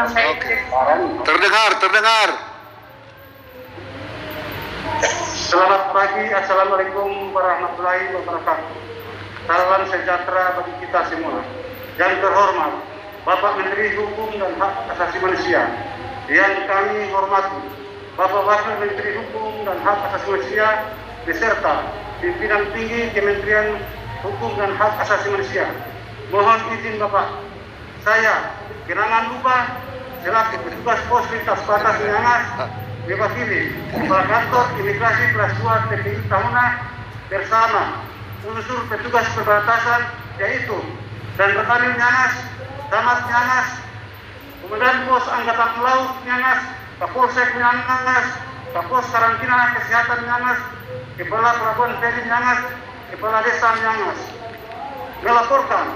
D: Oke. Terdengar.
G: Selamat pagi, Assalamualaikum warahmatullahi wabarakatuh. Salam sejahtera bagi kita semua. Yang terhormat, Bapak Menteri Hukum dan Hak Asasi Manusia, yang kami hormati, Bapak Wakil Menteri Hukum dan Hak Asasi Manusia, beserta pimpinan tinggi Kementerian Hukum dan Hak Asasi Manusia. Mohon izin Bapak, saya Kenangan Lupa selaku petugas pos lintas batas Miangas mewakili Kepala Kantor Imigrasi Kelas 2 TPI Tahuna bersama unsur petugas perbatasan yaitu dan Rekanil Miangas, Camat Miangas, Komandan Pos Angkatan Laut Miangas, Kapolsek Miangas, Kapos Karantina Kesehatan Miangas, Kepala Pelabuhan Feri Miangas, Kepala Desa Miangas, melaporkan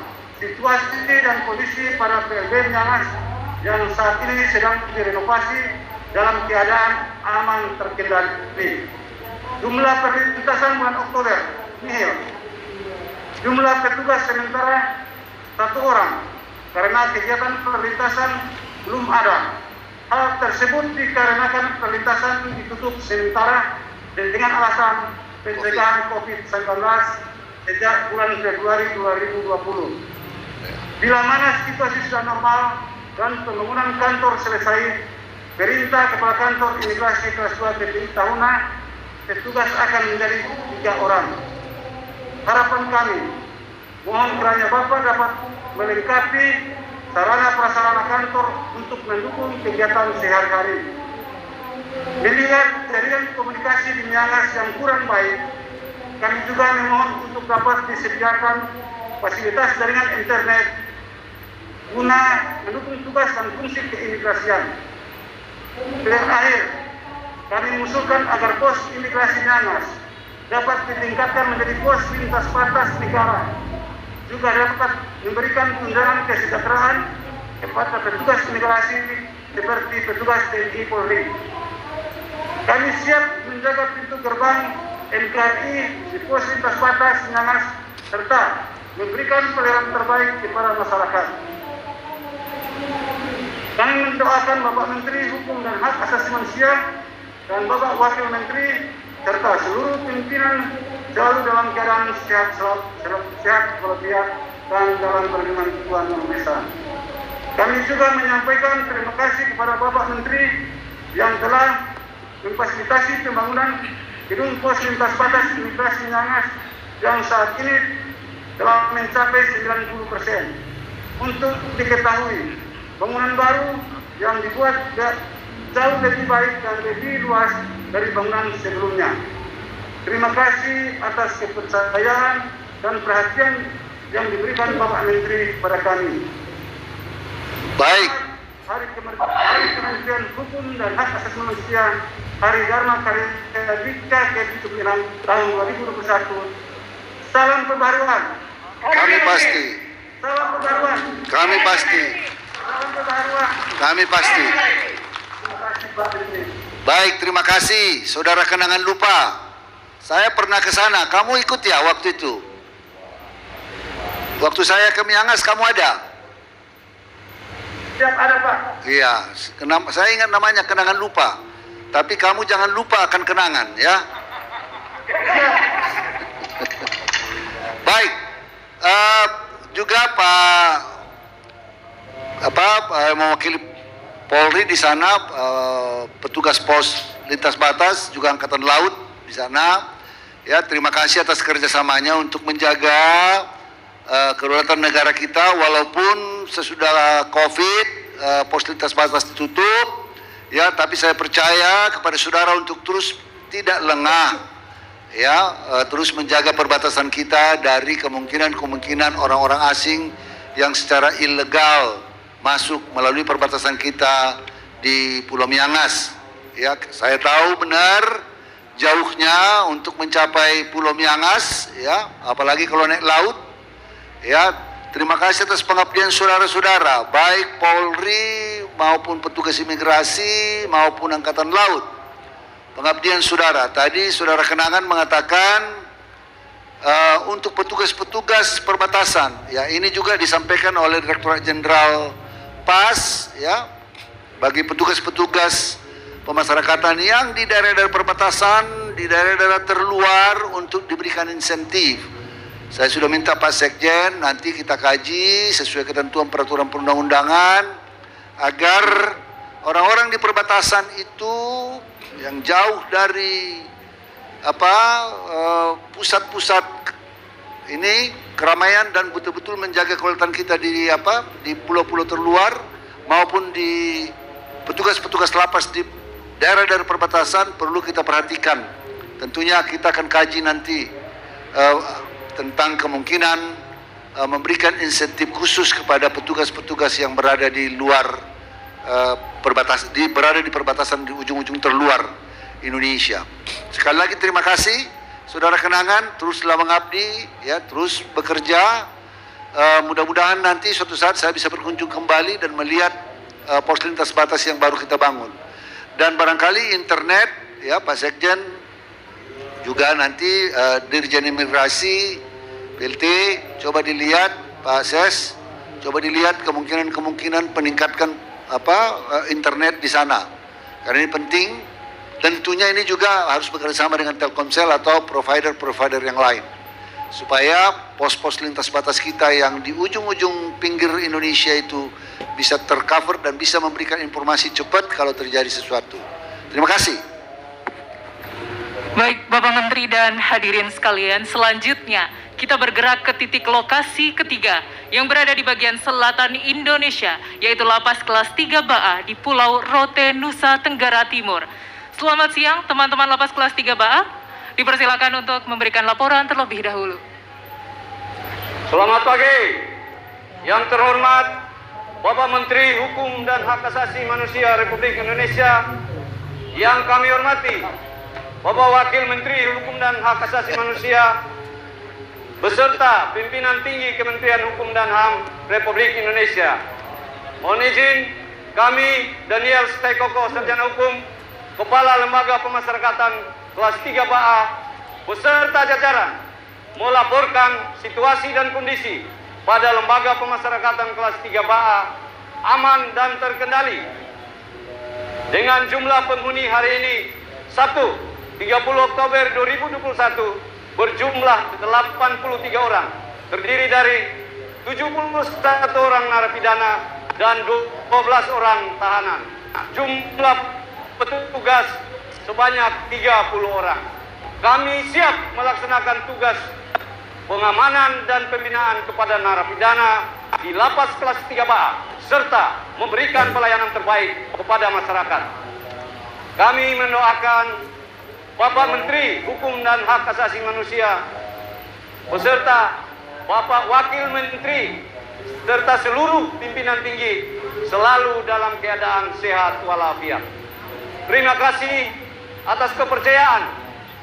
G: situasi dan kondisi para PLB Miangas yang saat ini sedang direnovasi dalam keadaan aman terkendali. Jumlah perlintasan bulan Oktober nihil. Jumlah petugas sementara 1 orang karena kegiatan perlintasan belum ada. Hal tersebut dikarenakan perlintasan ditutup sementara dengan alasan pencegahan COVID-19 sejak bulan Februari 2020. Bila mana situasi sudah normal dan pembangunan kantor selesai, perintah Kepala Kantor Imigrasi Kelas 2 TPI Tahuna, petugas akan menjadi 3 orang. Harapan kami, mohon kiranya Bapak dapat melengkapi sarana prasarana kantor untuk mendukung kegiatan sehari-hari. Melihat jaringan komunikasi di Miangas yang kurang baik, kami juga memohon untuk dapat disediakan fasilitas jaringan internet guna mendukung tugas dan fungsi keimigrasian. Terakhir, kami mengusulkan agar pos imigrasi Miangas dapat ditingkatkan menjadi pos lintas batas negara, juga dapat memberikan tunjangan kesejahteraan kepada petugas imigrasi seperti petugas TNI Polri. Kami siap menjaga pintu gerbang NKRI di pos lintas batas Miangas serta memberikan pelayanan terbaik kepada masyarakat. Kami mendoakan Bapak Menteri Hukum dan Hak Asasi Manusia dan Bapak Wakil Menteri serta seluruh pimpinan selalu dalam keadaan sehat walafiat dan dalam perlindungan Tuhan Yang Maha Esa. Kami juga menyampaikan terima kasih kepada Bapak Menteri yang telah memfasilitasi pembangunan gedung pos lintas batas imigrasi Miangas yang saat ini telah mencapai 90%. Untuk diketahui, bangunan baru yang dibuat jauh lebih baik dan lebih luas dari bangunan sebelumnya. Terima kasih atas kepercayaan dan perhatian yang diberikan Bapak Menteri kepada kami.
D: Baik.
G: Hari Kementerian Hukum dan Hak Asasi Manusia, Hari Dharma Karyadika ke-76 tahun 2021. Salam perbaruan.
D: Kami pasti.
G: Salam perbaruan.
D: Kami pasti.
G: Salam perbaruan.
D: Kami pasti.
G: Terima kasih Pak Menteri.
D: Baik, terima kasih Saudara Kenangan Lupa. Saya pernah ke sana, kamu ikut ya waktu itu? Waktu saya ke Miangas kamu ada?
G: Siap ada Pak.
D: Iya, saya ingat namanya Kenangan Lupa. Tapi kamu jangan lupa akan kenangan ya. Baik, juga mewakili Polri di sana, petugas pos lintas batas juga Angkatan Laut di sana. Ya, terima kasih atas kerjasamanya untuk menjaga kedaulatan negara kita walaupun sesudah COVID pos lintas batas ditutup. Ya, tapi saya percaya kepada saudara untuk terus tidak lengah, ya, terus menjaga perbatasan kita dari kemungkinan orang-orang asing yang secara ilegal masuk melalui perbatasan kita di Pulau Miangas. Ya, saya tahu benar jauhnya untuk mencapai Pulau Miangas, ya, apalagi kalau naik laut, ya. Terima kasih atas pengabdian saudara-saudara, baik Polri maupun petugas imigrasi maupun Angkatan Laut. Pengabdian saudara, tadi saudara Kenangan mengatakan untuk petugas-petugas perbatasan, ya, ini juga disampaikan oleh Direktorat Jenderal PAS, ya, bagi petugas-petugas pemasyarakatan yang di daerah-daerah perbatasan, di daerah-daerah terluar untuk diberikan insentif. Saya sudah minta Pak Sekjen, nanti kita kaji sesuai ketentuan peraturan perundang-undangan agar orang-orang di perbatasan itu yang jauh dari pusat-pusat ini keramaian dan betul-betul menjaga kedaulatan kita di pulau-pulau terluar maupun di petugas-petugas lapas di daerah-daerah perbatasan perlu kita perhatikan. Tentunya kita akan kaji nanti tentang kemungkinan memberikan insentif khusus kepada petugas-petugas yang berada di luar berada di perbatasan di ujung-ujung terluar Indonesia. Sekali lagi terima kasih saudara Kenangan, teruslah mengabdi, ya, terus bekerja. Mudah-mudahan nanti suatu saat saya bisa berkunjung kembali dan melihat pos lintas batas yang baru kita bangun. Dan barangkali internet, ya, Pak Sekjen juga nanti Dirjen Imigrasi PLT coba dilihat, Pak Ses coba dilihat kemungkinan peningkatkan internet di sana, karena ini penting. Tentunya ini juga harus bekerjasama dengan Telkomsel atau provider yang lain supaya pos-pos lintas batas kita yang di ujung-ujung pinggir Indonesia itu bisa tercover dan bisa memberikan informasi cepat kalau terjadi sesuatu. Terima kasih.
B: Baik, Bapak Menteri dan hadirin sekalian, selanjutnya kita bergerak ke titik lokasi ketiga yang berada di bagian selatan Indonesia, yaitu Lapas Kelas 3 Baa di Pulau Rote, Nusa Tenggara Timur. Selamat siang teman-teman Lapas Kelas 3 Baa, dipersilakan untuk memberikan laporan terlebih dahulu.
G: Selamat pagi. Yang terhormat Bapak Menteri Hukum dan Hak Asasi Manusia Republik Indonesia, yang kami hormati Bapak Wakil Menteri Hukum dan Hak Asasi Manusia beserta pimpinan tinggi Kementerian Hukum dan HAM Republik Indonesia. Mohon izin kami Daniel Stekoko, Sarjana Hukum, Kepala Lembaga Pemasyarakatan Kelas 3 Baa beserta jajaran melaporkan situasi dan kondisi pada Lembaga Pemasyarakatan Kelas 3 Baa aman dan terkendali dengan jumlah penghuni hari ini Sabtu 30 Oktober 2021 berjumlah 83 orang, terdiri dari 71 orang narapidana dan 12 orang tahanan. Jumlah petugas sebanyak 30 orang. Kami siap melaksanakan tugas pengamanan dan pembinaan kepada narapidana di Lapas Kelas 3 Baa serta memberikan pelayanan terbaik kepada masyarakat. Kami mendoakan Bapak Menteri Hukum dan Hak Asasi Manusia beserta Bapak Wakil Menteri serta seluruh pimpinan tinggi selalu dalam keadaan sehat walafiat. Terima kasih atas kepercayaan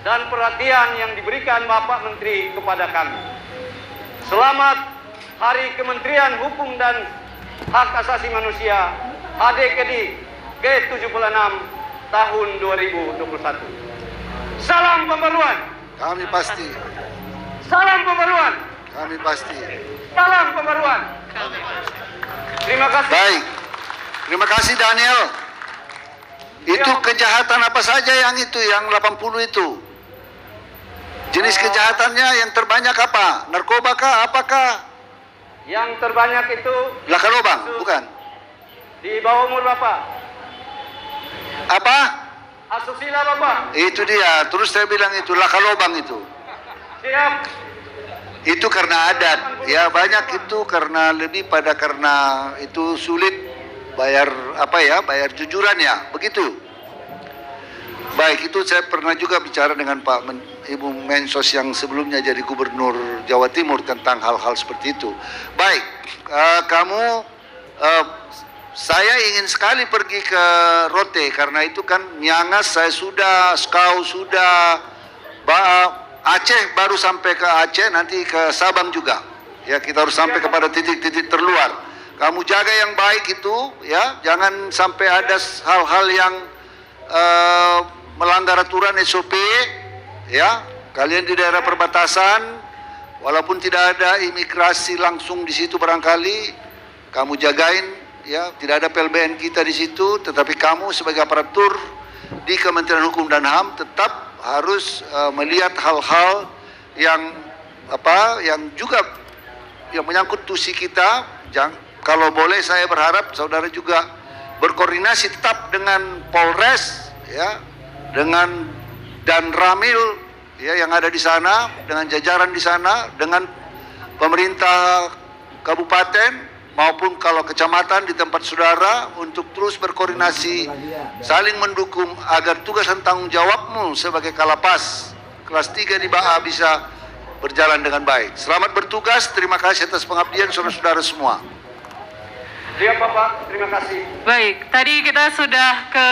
G: dan perhatian yang diberikan Bapak Menteri kepada kami. Selamat Hari Kementerian Hukum dan Hak Asasi Manusia HDKD ke-76 tahun 2021. Salam pembaruan.
D: Kami pasti.
G: Salam pembaruan.
D: Kami pasti.
G: Salam pembaruan. Terima kasih.
D: Baik. Terima kasih Daniel. Itu kejahatan apa saja yang 80 itu? Jenis kejahatannya yang terbanyak apa? Narkoba kah? Apakah?
G: Yang terbanyak itu
D: Laka lubang, bukan?
G: di bawah umur Bapak.
D: Apa?
G: Asusila Bapak.
D: Itu dia. Terus saya bilang itu laka lubang itu.
G: Siap.
D: Itu karena adat. Ya banyak itu karena karena itu sulit bayar bayar jujuran ya. Begitu. Baik, itu saya pernah juga bicara dengan Ibu Mensos yang sebelumnya jadi Gubernur Jawa Timur tentang hal-hal seperti itu. Baik, kamu saya ingin sekali pergi ke Rote karena itu kan Miangas saya sudah, Skau sudah, Aceh baru sampai ke Aceh, nanti ke Sabang juga. Ya, kita harus sampai kepada titik-titik terluar. Kamu jaga yang baik itu, ya, jangan sampai ada hal-hal yang melanggar aturan SOP, ya. Kalian di daerah perbatasan, walaupun tidak ada imigrasi langsung di situ barangkali, kamu jagain, ya, tidak ada PLBN kita di situ, tetapi kamu sebagai aparatur di Kementerian Hukum dan HAM tetap harus melihat hal-hal yang juga yang menyangkut tusi kita. Kalau boleh saya berharap saudara juga berkoordinasi tetap dengan Polres, ya, dengan dan Ramil, ya, yang ada di sana, dengan jajaran di sana, dengan pemerintah kabupaten maupun kalau kecamatan di tempat saudara untuk terus berkoordinasi, saling mendukung agar tugas dan tanggung jawabmu sebagai Kalapas kelas 3 di BAA bisa berjalan dengan baik. Selamat bertugas, terima kasih atas pengabdian saudara-saudara semua.
G: Siap Bapak, terima kasih.
B: Baik, tadi kita sudah ke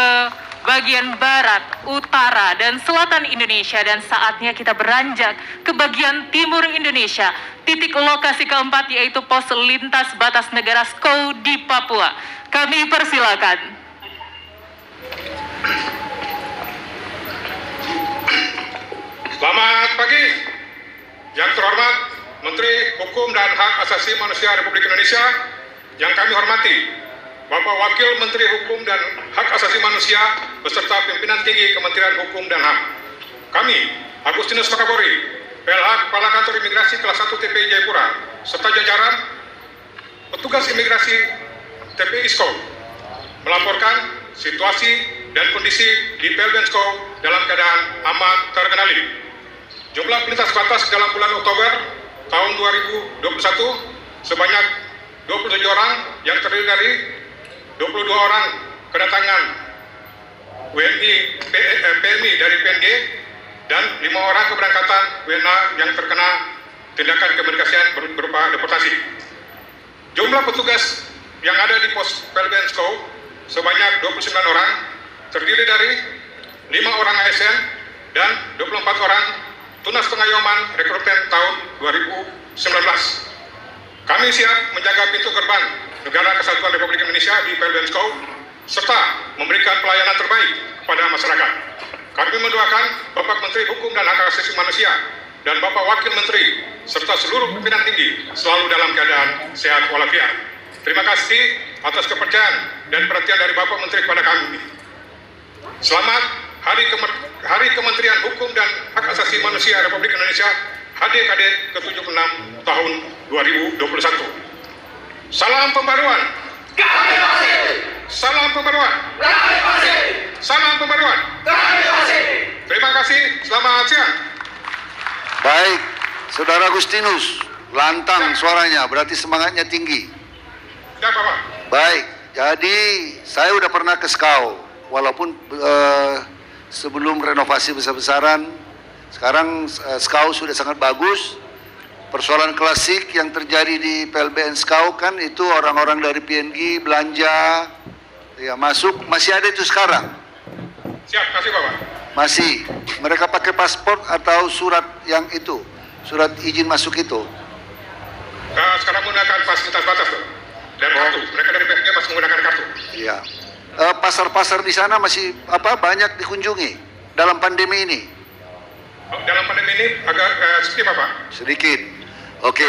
B: bagian barat, utara, dan selatan Indonesia, dan saatnya kita beranjak ke bagian timur Indonesia. Titik lokasi keempat yaitu pos lintas batas negara Skau di Papua. Kami persilakan.
H: Selamat pagi. Yang terhormat Menteri Hukum dan Hak Asasi Manusia Republik Indonesia, yang kami hormati Bapak Wakil Menteri Hukum dan Hak Asasi Manusia beserta pimpinan tinggi Kementerian Hukum dan HAM. Kami, Agustinus Pakabori, PLH Kepala Kantor Imigrasi Kelas 1 TPI Jayapura, serta jajaran petugas imigrasi TPI Skau, melaporkan situasi dan kondisi di PLBN Skau dalam keadaan aman terkendali. Jumlah pelintas batas dalam bulan Oktober tahun 2021 sebanyak 27 orang yang terdiri dari 22 orang kedatangan PMI dari PNG dan 5 orang keberangkatan WNA yang terkena tindakan keimigrasian berupa deportasi. Jumlah petugas yang ada di pos PLBN Skau sebanyak 29 orang terdiri dari 5 orang ASN dan 24 orang tunas pengayoman rekrutmen tahun 2019. Kami siap menjaga pintu gerbang Negara Kesatuan Republik Indonesia di PLBN Skau serta memberikan pelayanan terbaik kepada masyarakat. Kami mendoakan Bapak Menteri Hukum dan Hak Asasi Manusia dan Bapak Wakil Menteri serta seluruh pimpinan tinggi selalu dalam keadaan sehat walafiat. Terima kasih atas kepercayaan dan perhatian dari Bapak Menteri kepada kami. Selamat Hari Kementerian Hukum dan Hak Asasi Manusia Republik Indonesia HDKD ke-76 tahun 2021. Salam pembaruan.
F: Kami masih.
H: Salam pembaruan.
F: Kami masih.
H: Salam pembaruan.
F: Kami masih.
H: Terima kasih. Selamat siang.
D: Baik, Saudara Agustinus, lantang suaranya, berarti semangatnya tinggi.
H: Ya, Bapak.
D: Baik, jadi saya udah pernah ke Skau, walaupun sebelum renovasi besar-besaran. Sekarang Skau sudah sangat bagus. Persoalan klasik yang terjadi di PLBN Skau kan itu orang-orang dari PNG belanja, ya masuk, masih ada itu sekarang.
H: Siap, kasih Bapak.
D: Masih. Mereka pakai paspor atau surat yang itu, surat izin masuk itu.
H: Sekarang menggunakan fasilitas batas tuh. Dan kartu. Mereka dari PNG masih menggunakan kartu.
D: Iya. Pasar-pasar di sana masih banyak dikunjungi dalam pandemi ini.
H: Dalam pandemi ini agak sedikit Bapak.
D: Sedikit. Oke.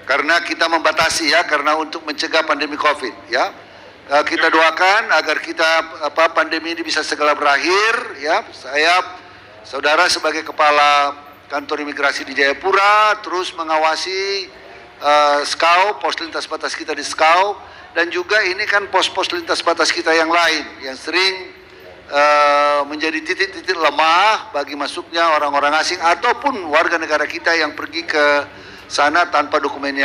D: Karena kita membatasi ya, karena untuk mencegah pandemi Covid ya. Kita doakan agar kita pandemi ini bisa segera berakhir ya. Saudara sebagai kepala kantor imigrasi di Jayapura terus mengawasi Skau, pos lintas batas kita di Skau, dan juga ini kan pos-pos lintas batas kita yang lain yang sering menjadi titik-titik lemah bagi masuknya orang-orang asing ataupun warga negara kita yang pergi ke sana tanpa dokumen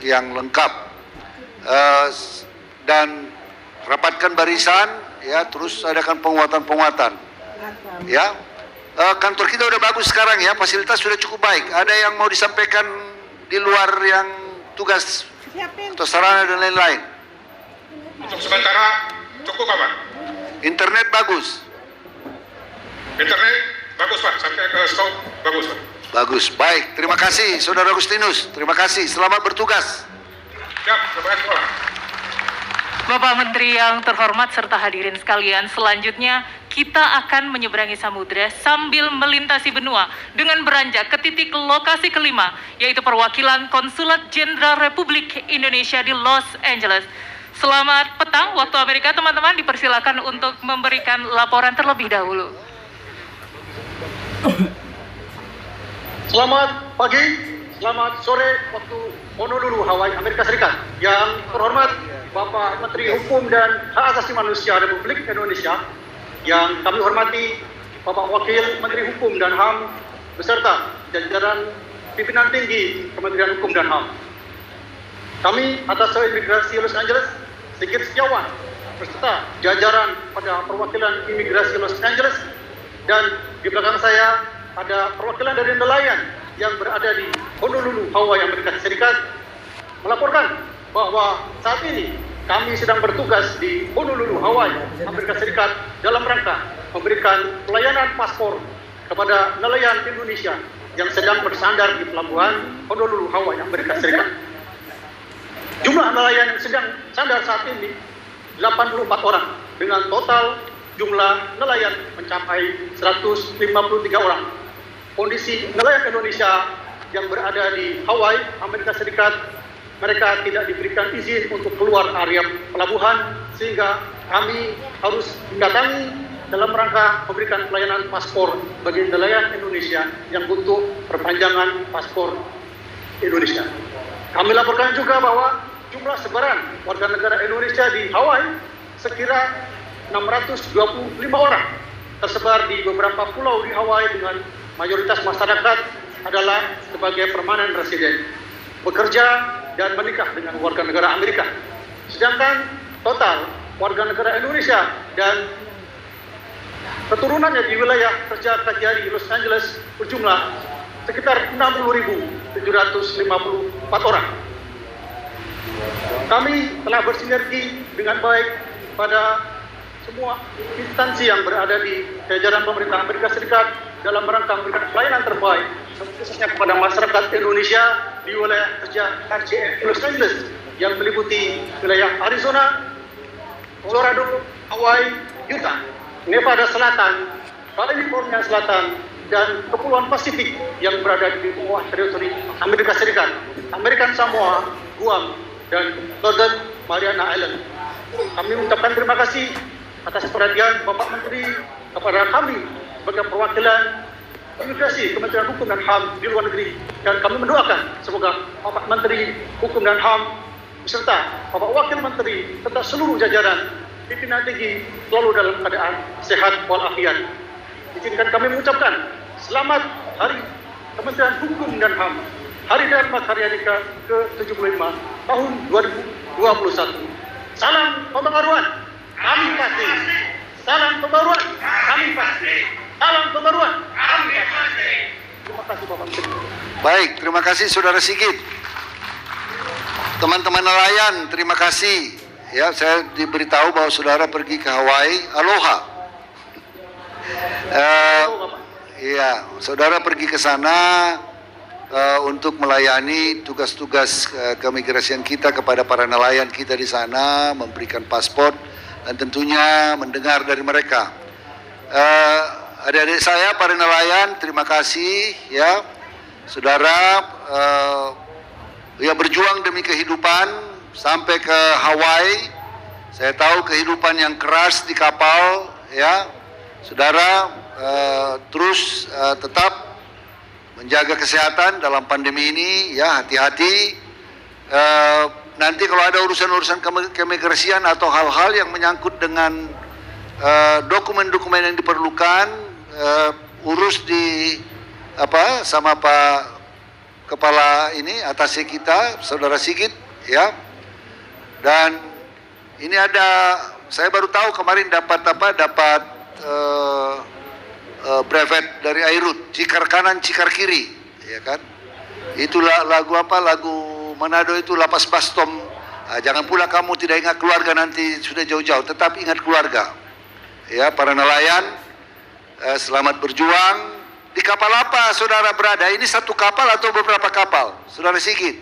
D: yang lengkap. Dan rapatkan barisan ya, terus adakan penguatan-penguatan ya. Kantor kita udah bagus sekarang ya, fasilitas sudah cukup baik. Ada yang mau disampaikan di luar yang tugas atau sarana dan lain-lain?
H: Untuk sementara cukup Pak.
D: Internet bagus.
H: Internet bagus Pak, sampai ke stop bagus Pak.
D: Bagus, baik. Terima kasih Saudara Agustinus. Terima kasih. Selamat bertugas.
H: Siap, terima kasih Pak.
B: Bapak Menteri yang terhormat serta hadirin sekalian, selanjutnya kita akan menyeberangi samudera sambil melintasi benua dengan beranjak ke titik lokasi kelima, yaitu perwakilan Konsulat Jenderal Republik Indonesia di Los Angeles. Selamat petang waktu Amerika, teman-teman. Dipersilakan untuk memberikan laporan terlebih dahulu.
G: Selamat pagi, selamat sore waktu Honolulu, Hawaii, Amerika Serikat. Yang terhormat Bapak Menteri Hukum dan Hak Asasi Manusia Republik Indonesia, yang kami hormati Bapak Wakil Menteri Hukum dan HAM beserta jajaran pimpinan tinggi Kementerian Hukum dan HAM. Kami atas Imigrasi Los Angeles, Sigit Setiawan, beserta jajaran pada perwakilan Imigrasi Los Angeles, dan di belakang saya ada perwakilan dari nelayan yang berada di Honolulu, Hawaii, Amerika Serikat, melaporkan bahwa saat ini kami sedang bertugas di Honolulu, Hawaii, Amerika Serikat dalam rangka memberikan pelayanan paspor kepada nelayan Indonesia yang sedang bersandar di pelabuhan Honolulu, Hawaii, Amerika Serikat. Jumlah nelayan yang sedang sandar saat ini 84 orang dengan total jumlah nelayan mencapai 153 orang. Kondisi nelayan Indonesia yang berada di Hawaii, Amerika Serikat, mereka tidak diberikan izin untuk keluar area pelabuhan, sehingga kami harus mendatangi dalam rangka memberikan pelayanan paspor bagi nelayan Indonesia yang butuh perpanjangan paspor Indonesia. Kami laporkan juga bahwa jumlah sebaran warga negara Indonesia di Hawaii sekira 625 orang tersebar di beberapa pulau di Hawaii dengan mayoritas masyarakat adalah sebagai permanent resident, bekerja dan menikah dengan warga negara Amerika. Sedangkan total warga negara Indonesia dan keturunannya di wilayah kerja KJRI Los Angeles berjumlah sekitar 60.754 orang. Kami telah bersinergi dengan baik pada semua instansi yang berada di jajaran pemerintah Amerika Serikat dalam rangka memberikan pelayanan terbaik khususnya kepada masyarakat Indonesia di wilayah kerja KJRI Los Angeles yang meliputi wilayah Arizona, Colorado, Hawaii, Utah, Nevada Selatan, California Selatan, dan Kepulauan Pasifik yang berada di bawah teritori Amerika Serikat, American Samoa, Guam, dan Northern Mariana Island. Kami mengucapkan terima kasih atas perhatian Bapak Menteri kepada kami sebagai perwakilan Imigrasi Kementerian Hukum dan HAM di luar negeri, dan kami mendoakan semoga Bapak Menteri Hukum dan HAM beserta Bapak Wakil Menteri serta seluruh jajaran pimpinan tinggi selalu dalam keadaan sehat walafiat. Izinkan kami mengucapkan selamat Hari Kementerian Hukum dan HAM, Hari Dharma Karyadika ke-75 tahun 2021. Salam pembaruan, kami pasti. Salam pembaruan, kami pasti. Salam pembaruan, kami pasti. Terima kasih Bapak Menteri.
D: Baik, terima kasih Saudara Sigit. Teman-teman nelayan, terima kasih. Ya, saya diberitahu bahwa saudara pergi ke Hawaii. Aloha. Iya, saudara pergi ke sana untuk melayani tugas-tugas keimigrasian kita kepada para nelayan kita di sana, memberikan paspor dan tentunya mendengar dari mereka. Adik-adik saya para nelayan, terima kasih ya, saudara ya berjuang demi kehidupan sampai ke Hawaii. Saya tahu kehidupan yang keras di kapal ya, saudara terus tetap menjaga kesehatan dalam pandemi ini ya, hati-hati. Nanti kalau ada urusan-urusan keimigrasian atau hal-hal yang menyangkut dengan dokumen-dokumen yang diperlukan, urus di sama Pak Kepala ini atasnya kita, Saudara Sigit ya. Dan ini ada, saya baru tahu kemarin dapat brevet dari Airut, Cikar kanan, Cikar kiri, ya kan? Itulah lagu Manado itu Lapas Bastom Jangan pula kamu tidak ingat keluarga nanti sudah jauh-jauh, tetap ingat keluarga. Ya, para nelayan, selamat berjuang. Di kapal apa saudara berada? Ini satu kapal atau beberapa kapal? Saudara Sigit.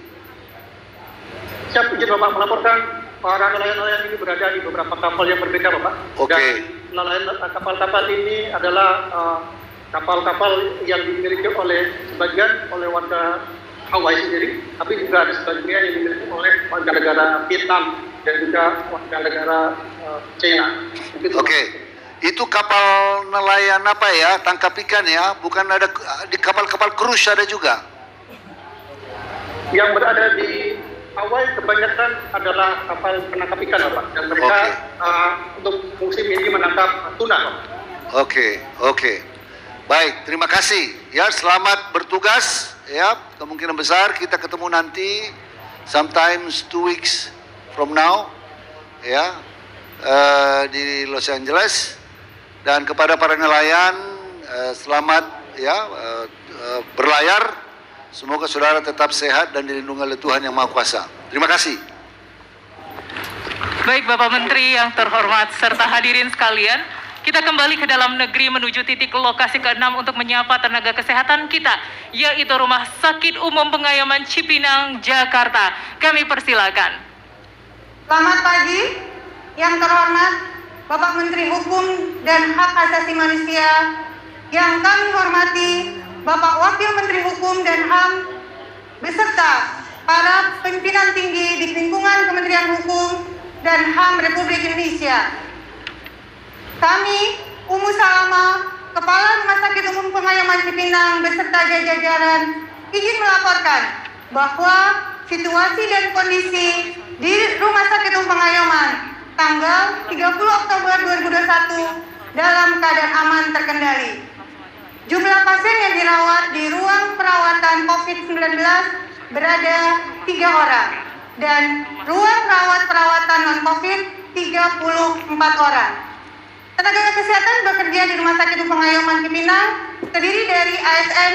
G: Siap, izin Bapak melaporkan para nelayan-nelayan ini berada di beberapa kapal yang berbeda, Bapak.
D: Oke.
G: Dan kapal-kapal ini adalah kapal-kapal yang dimiliki oleh sebagian oleh warga Hawaii sendiri, tapi juga ada sebagian yang dimiliki oleh warga negara Vietnam dan juga warga negara China.
D: Oke. Itu kapal nelayan apa ya? Tangkap ikan ya? Bukan ada di kapal-kapal cruise ada juga?
G: Yang berada di Hawaii kebanyakan adalah kapal penangkap ikan, Pak. Dan mereka untuk musim ini menangkap tuna, Pak.
D: Oke. Baik, terima kasih. Ya, selamat bertugas. Ya, kemungkinan besar kita ketemu nanti, sometimes 2 weeks from now, ya, di Los Angeles. Dan kepada para nelayan, selamat ya berlayar. Semoga saudara tetap sehat dan dilindungi oleh Tuhan Yang Maha Kuasa. Terima kasih.
B: Baik Bapak Menteri yang terhormat serta hadirin sekalian, kita kembali ke dalam negeri menuju titik lokasi ke-6 untuk menyapa tenaga kesehatan kita, yaitu Rumah Sakit Umum Pengayoman Cipinang, Jakarta. Kami persilakan.
I: Selamat pagi, yang terhormat Bapak Menteri Hukum dan Hak Asasi Manusia, yang kami hormati Bapak Wakil Menteri Hukum dan HAM, beserta para pimpinan tinggi di lingkungan Kementerian Hukum dan HAM Republik Indonesia. Kami, Umu Salama, Kepala Rumah Sakit Umum Pengayoman Cipinang beserta jajaran, izin melaporkan bahwa situasi dan kondisi di Rumah Sakit Umum Pengayoman tanggal 30 Oktober 2021 dalam keadaan aman terkendali. Jumlah pasien yang dirawat di ruang perawatan COVID-19 berada 3 orang dan ruang rawat perawatan non-COVID 34 orang. Tenaga kesehatan bekerja di Rumah Sakit Umum Pengayoman Cipinang terdiri dari ASN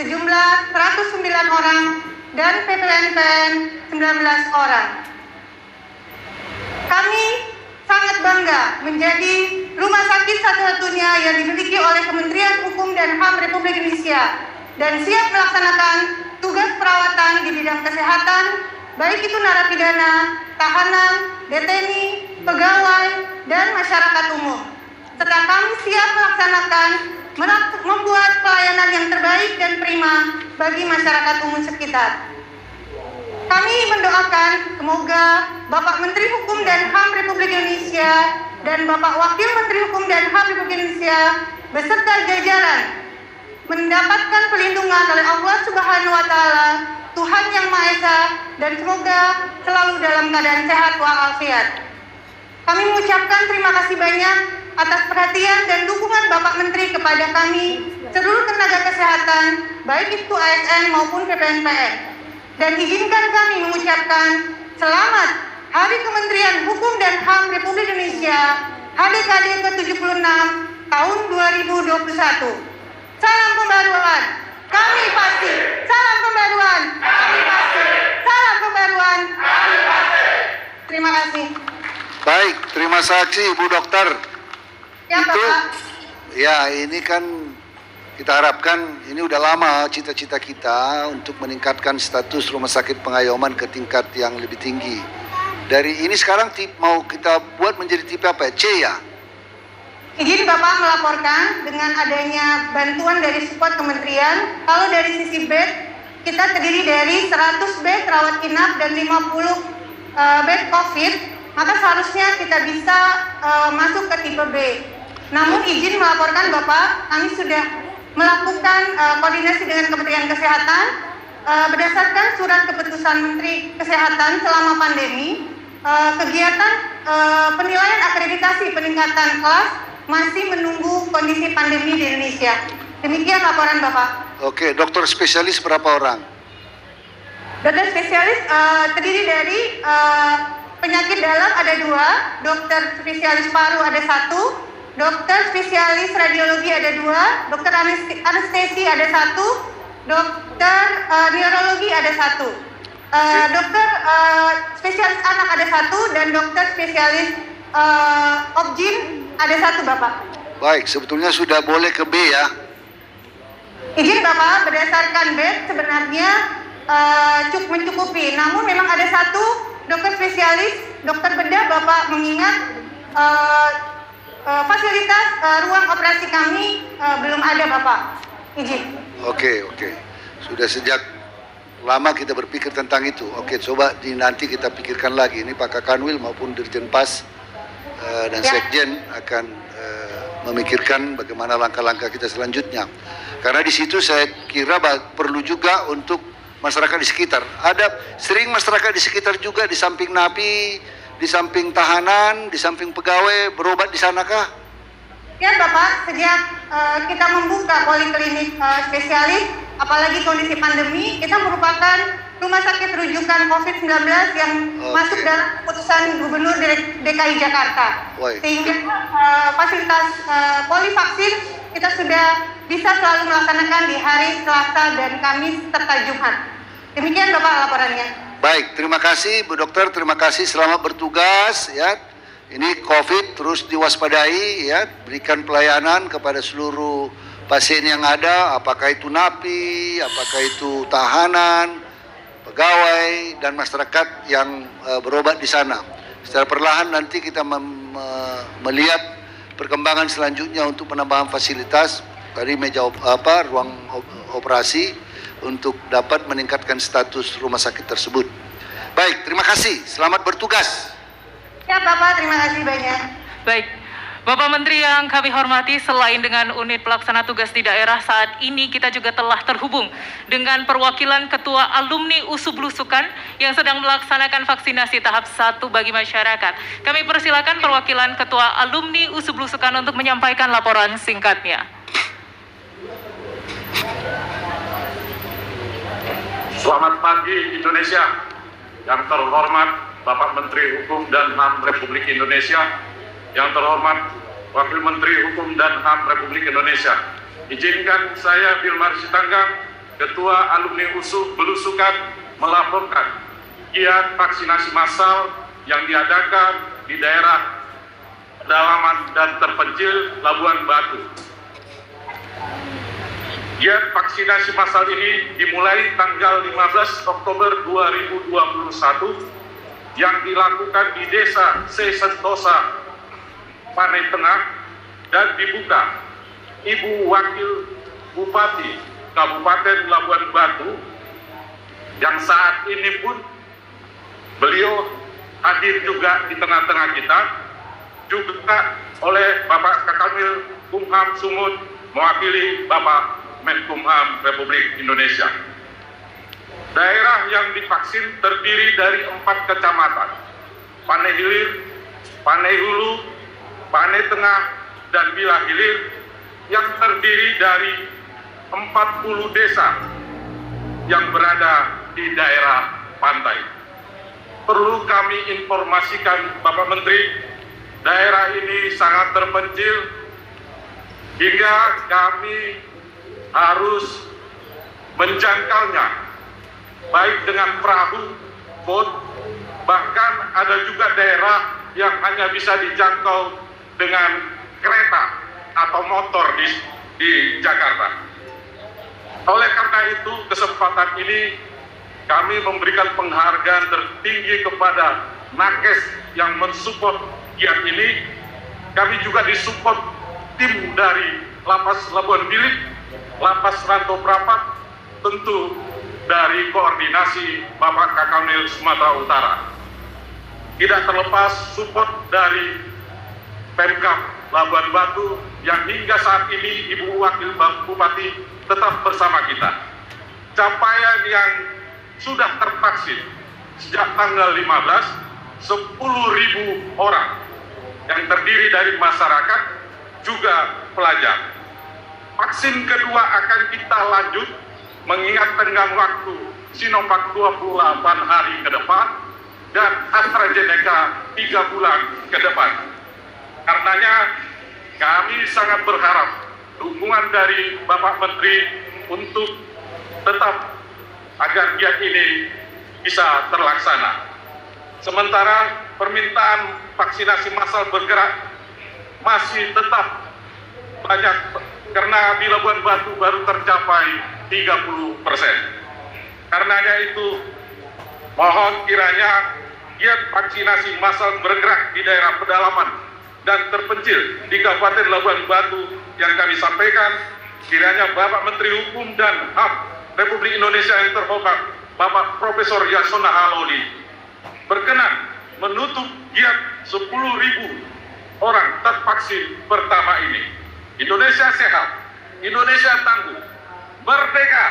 I: sejumlah 109 orang dan PPNPN 19 orang. Kami sangat bangga menjadi rumah sakit satu-satunya yang dimiliki oleh Kementerian Hukum dan HAM Republik Indonesia dan siap melaksanakan tugas perawatan di bidang kesehatan, baik itu narapidana, tahanan, deteni, pegawai, dan masyarakat umum. Serta kami siap melaksanakan membuat pelayanan yang terbaik dan prima bagi masyarakat umum sekitar. Kami mendoakan semoga Bapak Menteri Hukum dan HAM Republik Indonesia dan Bapak Wakil Menteri Hukum dan HAM Republik Indonesia beserta jajaran mendapatkan perlindungan oleh Allah Subhanahu wa Ta'ala, Tuhan Yang Maha Esa, dan semoga selalu dalam keadaan sehat walafiat. Kami mengucapkan terima kasih banyak atas perhatian dan dukungan Bapak Menteri kepada kami, seluruh tenaga kesehatan, baik itu ASN maupun PPNPN. Dan izinkan kami mengucapkan selamat Hari Kementerian Hukum dan HAM Republik Indonesia HDKD ke-76 tahun 2021. Salam pembaruan, kami pasti. Salam pembaruan, kami pasti. Salam pembaruan, kami pasti. Terima kasih.
D: Baik, terima kasih Ibu Dokter.
I: Ya, Bapak.
D: Ya, ini kan kita harapkan, ini udah lama cita-cita kita untuk meningkatkan status rumah sakit pengayoman ke tingkat yang lebih tinggi. Dari ini sekarang mau kita buat menjadi tipe apa ya? C ya?
I: Izin Bapak melaporkan dengan adanya bantuan dari support kementerian, kalau dari sisi bed, kita terdiri dari 100 bed rawat inap dan 50 bed COVID, maka seharusnya kita bisa masuk ke tipe B. Namun izin melaporkan Bapak, kami sudah melakukan koordinasi dengan Kementerian Kesehatan berdasarkan surat keputusan Menteri Kesehatan selama pandemi, kegiatan penilaian akreditasi peningkatan kelas masih menunggu kondisi pandemi di Indonesia. Demikian laporan Bapak.
D: Oke, dokter spesialis berapa orang?
I: Dokter spesialis terdiri dari penyakit dalam ada 2, dokter spesialis paru ada 1, dokter spesialis radiologi ada 2, dokter anestesi ada 1, dokter neurologi ada 1. Dokter spesialis anak ada 1 dan dokter spesialis obgyn ada 1 Bapak.
D: Baik, sebetulnya sudah boleh ke B ya.
I: Izin Bapak, berdasarkan bed sebenarnya mencukupi. Namun memang ada 1 dokter spesialis, dokter bedah Bapak mengingat fasilitas ruang operasi kami belum ada Bapak. Izin.
D: Oke. Sudah sejak lama kita berpikir tentang itu. Oke, coba nanti kita pikirkan lagi. Ini Pak Kakanwil maupun Dirjen Pas dan Sekjen akan memikirkan bagaimana langkah-langkah kita selanjutnya. Karena di situ saya kira perlu juga untuk masyarakat di sekitar. Ada sering masyarakat di sekitar juga di samping napi, di samping tahanan, di samping pegawai berobat di sanakah?
I: Ya Bapak, sejak kita membuka poliklinik spesialis, apalagi kondisi pandemi, kita merupakan rumah sakit rujukan COVID-19 yang masuk dalam keputusan Gubernur DKI Jakarta. Sehingga fasilitas polivaksin kita sudah bisa selalu melaksanakan di hari Selasa dan Kamis serta Jumat. Demikian Bapak laporannya.
D: Baik, terima kasih Bu Dokter, terima kasih, selamat bertugas ya. Ini COVID terus diwaspadai ya, berikan pelayanan kepada seluruh pasien yang ada, apakah itu napi, apakah itu tahanan, pegawai dan masyarakat yang berobat di sana. Secara perlahan nanti kita melihat perkembangan selanjutnya untuk penambahan fasilitas tadi ruang operasi untuk dapat meningkatkan status rumah sakit tersebut. Baik, terima kasih. Selamat bertugas.
I: Ya Bapak, terima kasih banyak.
B: Baik, Bapak Menteri yang kami hormati, selain dengan unit pelaksana tugas di daerah, saat ini kita juga telah terhubung dengan perwakilan Ketua Alumni USU Belusukan yang sedang melaksanakan vaksinasi tahap 1 bagi masyarakat. Kami persilakan perwakilan Ketua Alumni USU Belusukan untuk menyampaikan laporan singkatnya.
C: Selamat pagi Indonesia. Yang terhormat Bapak Menteri Hukum dan HAM Republik Indonesia, yang terhormat Wakil Menteri Hukum dan HAM Republik Indonesia. Izinkan saya Bilmar Sitanggang, Ketua Alumni USU Belusukan, melaporkan giat vaksinasi massal yang diadakan di daerah pedalaman dan terpencil Labuan Batu. Giat vaksinasi massal ini dimulai tanggal 15 Oktober 2021 yang dilakukan di Desa Sentosa, Panai Tengah, dan dibuka Ibu Wakil Bupati Kabupaten Labuan Batu yang saat ini pun beliau hadir juga di tengah-tengah kita, juga oleh Bapak Kakanwil Kumham Sumut mewakili Bapak Menkumham Republik Indonesia. Daerah yang divaksin terdiri dari 4 kecamatan, Panai Hilir, Panai Hulu, Panai Tengah, dan Bila Hilir, yang terdiri dari 40 desa yang berada di daerah pantai. Perlu kami informasikan Bapak Menteri, daerah ini sangat terpencil hingga kami harus menjangkaunya baik dengan perahu, bot, bahkan ada juga daerah yang hanya bisa dijangkau dengan kereta atau motor di Jakarta. Oleh karena itu, kesempatan ini kami memberikan penghargaan tertinggi kepada Nakes yang mensupport giat ini. Kami juga disupport tim dari Lapas Labuan Bilik, Lapas Rantau Prapat, tentu dari koordinasi Bapak Kakanwil Sumatera Utara. Tidak terlepas support dari Pemkab Labuan Batu yang hingga saat ini Ibu Wakil Bupati tetap bersama kita. Capaian yang sudah tervaksin sejak tanggal 15, 10.000 orang yang terdiri dari masyarakat juga pelajar. Vaksin kedua akan kita lanjut mengingat tenggang waktu Sinovac 28 hari ke depan dan AstraZeneca 3 bulan ke depan. Karenanya kami sangat berharap dukungan dari Bapak Menteri untuk tetap agar giat ini
E: bisa terlaksana. Sementara permintaan vaksinasi massal bergerak masih tetap banyak karena di Labuan Batu baru tercapai 30%. Karenanya itu mohon kiranya giat vaksinasi massal bergerak di daerah pedalaman dan terpencil di Kabupaten Labuan Batu yang kami sampaikan, kiranya Bapak Menteri Hukum dan HAM Republik Indonesia yang terhormat Bapak Profesor Yasona Haloli berkenan menutup giat 10.000 orang tervaksin pertama ini. Indonesia sehat, Indonesia tangguh, merdeka.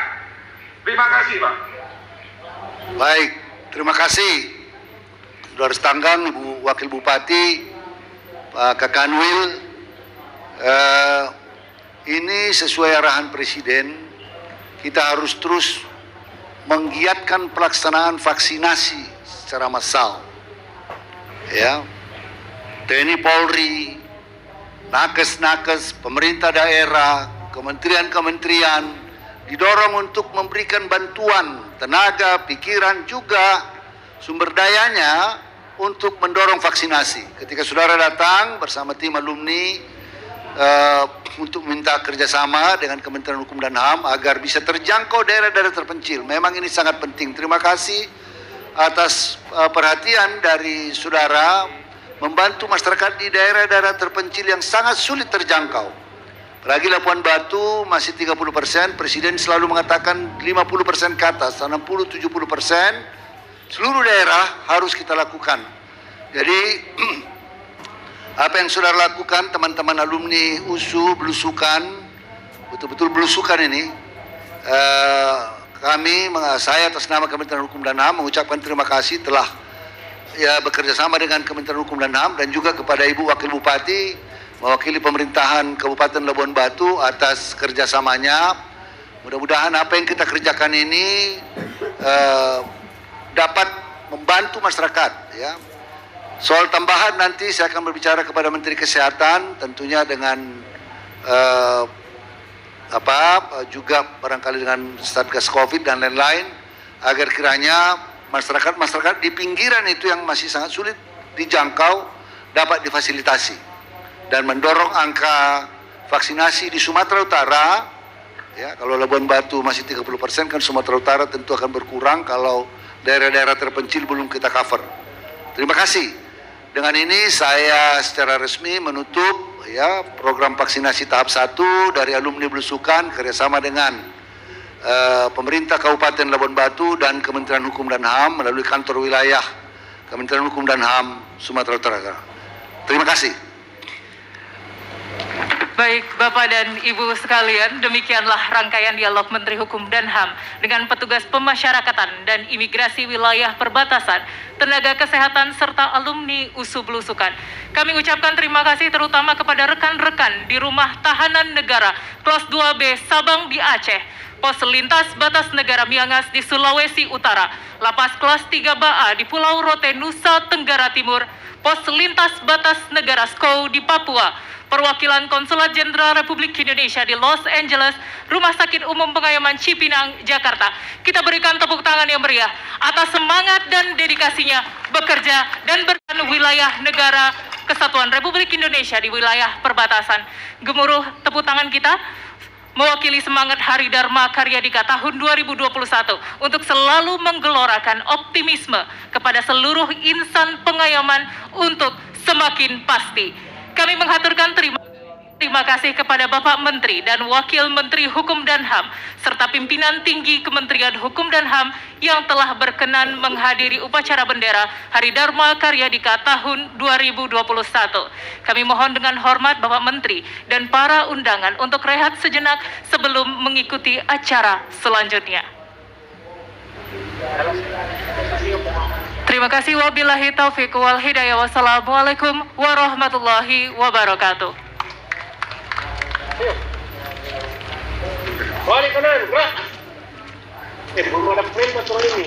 E: Terima kasih, Pak.
D: Baik, terima kasih Saudara Setanggang, Ibu Wakil Bupati, Pak Kakanwil. Ini sesuai arahan Presiden, kita harus terus menggiatkan pelaksanaan vaksinasi secara massal. Ya, TNI Polri, nakes-nakes, pemerintah daerah, kementerian-kementerian didorong untuk memberikan bantuan tenaga, pikiran, juga sumber dayanya untuk mendorong vaksinasi. Ketika saudara datang bersama tim alumni untuk minta kerjasama dengan Kementerian Hukum dan HAM agar bisa terjangkau daerah-daerah terpencil, memang ini sangat penting. Terima kasih atas perhatian dari saudara membantu masyarakat di daerah-daerah terpencil yang sangat sulit terjangkau. Apalagi Labuan Batu masih 30%, Presiden selalu mengatakan 50% ke atas, 60-70%, seluruh daerah harus kita lakukan. Jadi apa yang saudara lakukan, teman-teman alumni USU belusukan, betul-betul belusukan ini, saya atas nama Kementerian Hukum dan HAM mengucapkan terima kasih telah bekerja sama dengan Kementerian Hukum dan HAM dan juga kepada Ibu Wakil Bupati mewakili pemerintahan Kabupaten Labuan Batu atas kerjasamanya. Mudah-mudahan apa yang kita kerjakan ini dapat membantu masyarakat. Ya. Soal tambahan nanti saya akan berbicara kepada Menteri Kesehatan, tentunya dengan juga barangkali dengan Satgas Covid dan lain-lain, agar kiranya masyarakat di pinggiran itu yang masih sangat sulit dijangkau dapat difasilitasi dan mendorong angka vaksinasi di Sumatera Utara. Ya, kalau Labuan Batu masih 30%, kan Sumatera Utara tentu akan berkurang kalau daerah-daerah terpencil belum kita cover. Terima kasih. Dengan ini saya secara resmi menutup program vaksinasi tahap 1 dari alumni belusukan kerjasama dengan pemerintah Kabupaten Labuan Batu dan Kementerian Hukum dan HAM melalui kantor wilayah Kementerian Hukum dan HAM Sumatera Utara. Terima kasih.
B: Baik, Bapak dan Ibu sekalian, demikianlah rangkaian dialog Menteri Hukum dan HAM dengan petugas pemasyarakatan dan imigrasi wilayah perbatasan, tenaga kesehatan, serta alumni USU Belusukan. Kami ucapkan terima kasih terutama kepada rekan-rekan di Rumah Tahanan Negara Kelas 2B Sabang di Aceh, Pos Lintas Batas Negara Miangas di Sulawesi Utara, Lapas Kelas 3 Baa di Pulau Rote, Nusa Tenggara Timur, Pos Lintas Batas Negara Skou di Papua, Perwakilan Konsulat Jenderal Republik Indonesia di Los Angeles, Rumah Sakit Umum Pengayaman Cipinang, Jakarta. Kita berikan tepuk tangan yang meriah atas semangat dan dedikasinya bekerja dan berperan wilayah negara Kesatuan Republik Indonesia di wilayah perbatasan. Gemuruh tepuk tangan kita mewakili semangat Hari Dharma Karya Dika tahun 2021 untuk selalu menggelorakan optimisme kepada seluruh insan pengayaman untuk semakin pasti. Kami menghaturkan terima kasih kepada Bapak Menteri dan Wakil Menteri Hukum dan HAM serta pimpinan tinggi Kementerian Hukum dan HAM yang telah berkenan menghadiri upacara bendera Hari Dharma Karya Dika tahun 2021. Kami mohon dengan hormat Bapak Menteri dan para undangan untuk rehat sejenak sebelum mengikuti acara selanjutnya. Terima kasih. Wabillahi taufiq wal hidayah. Wassalamualaikum warahmatullahi wabarakatuh.
G: Balik kanan, gerak. Belum ada frame atau ini.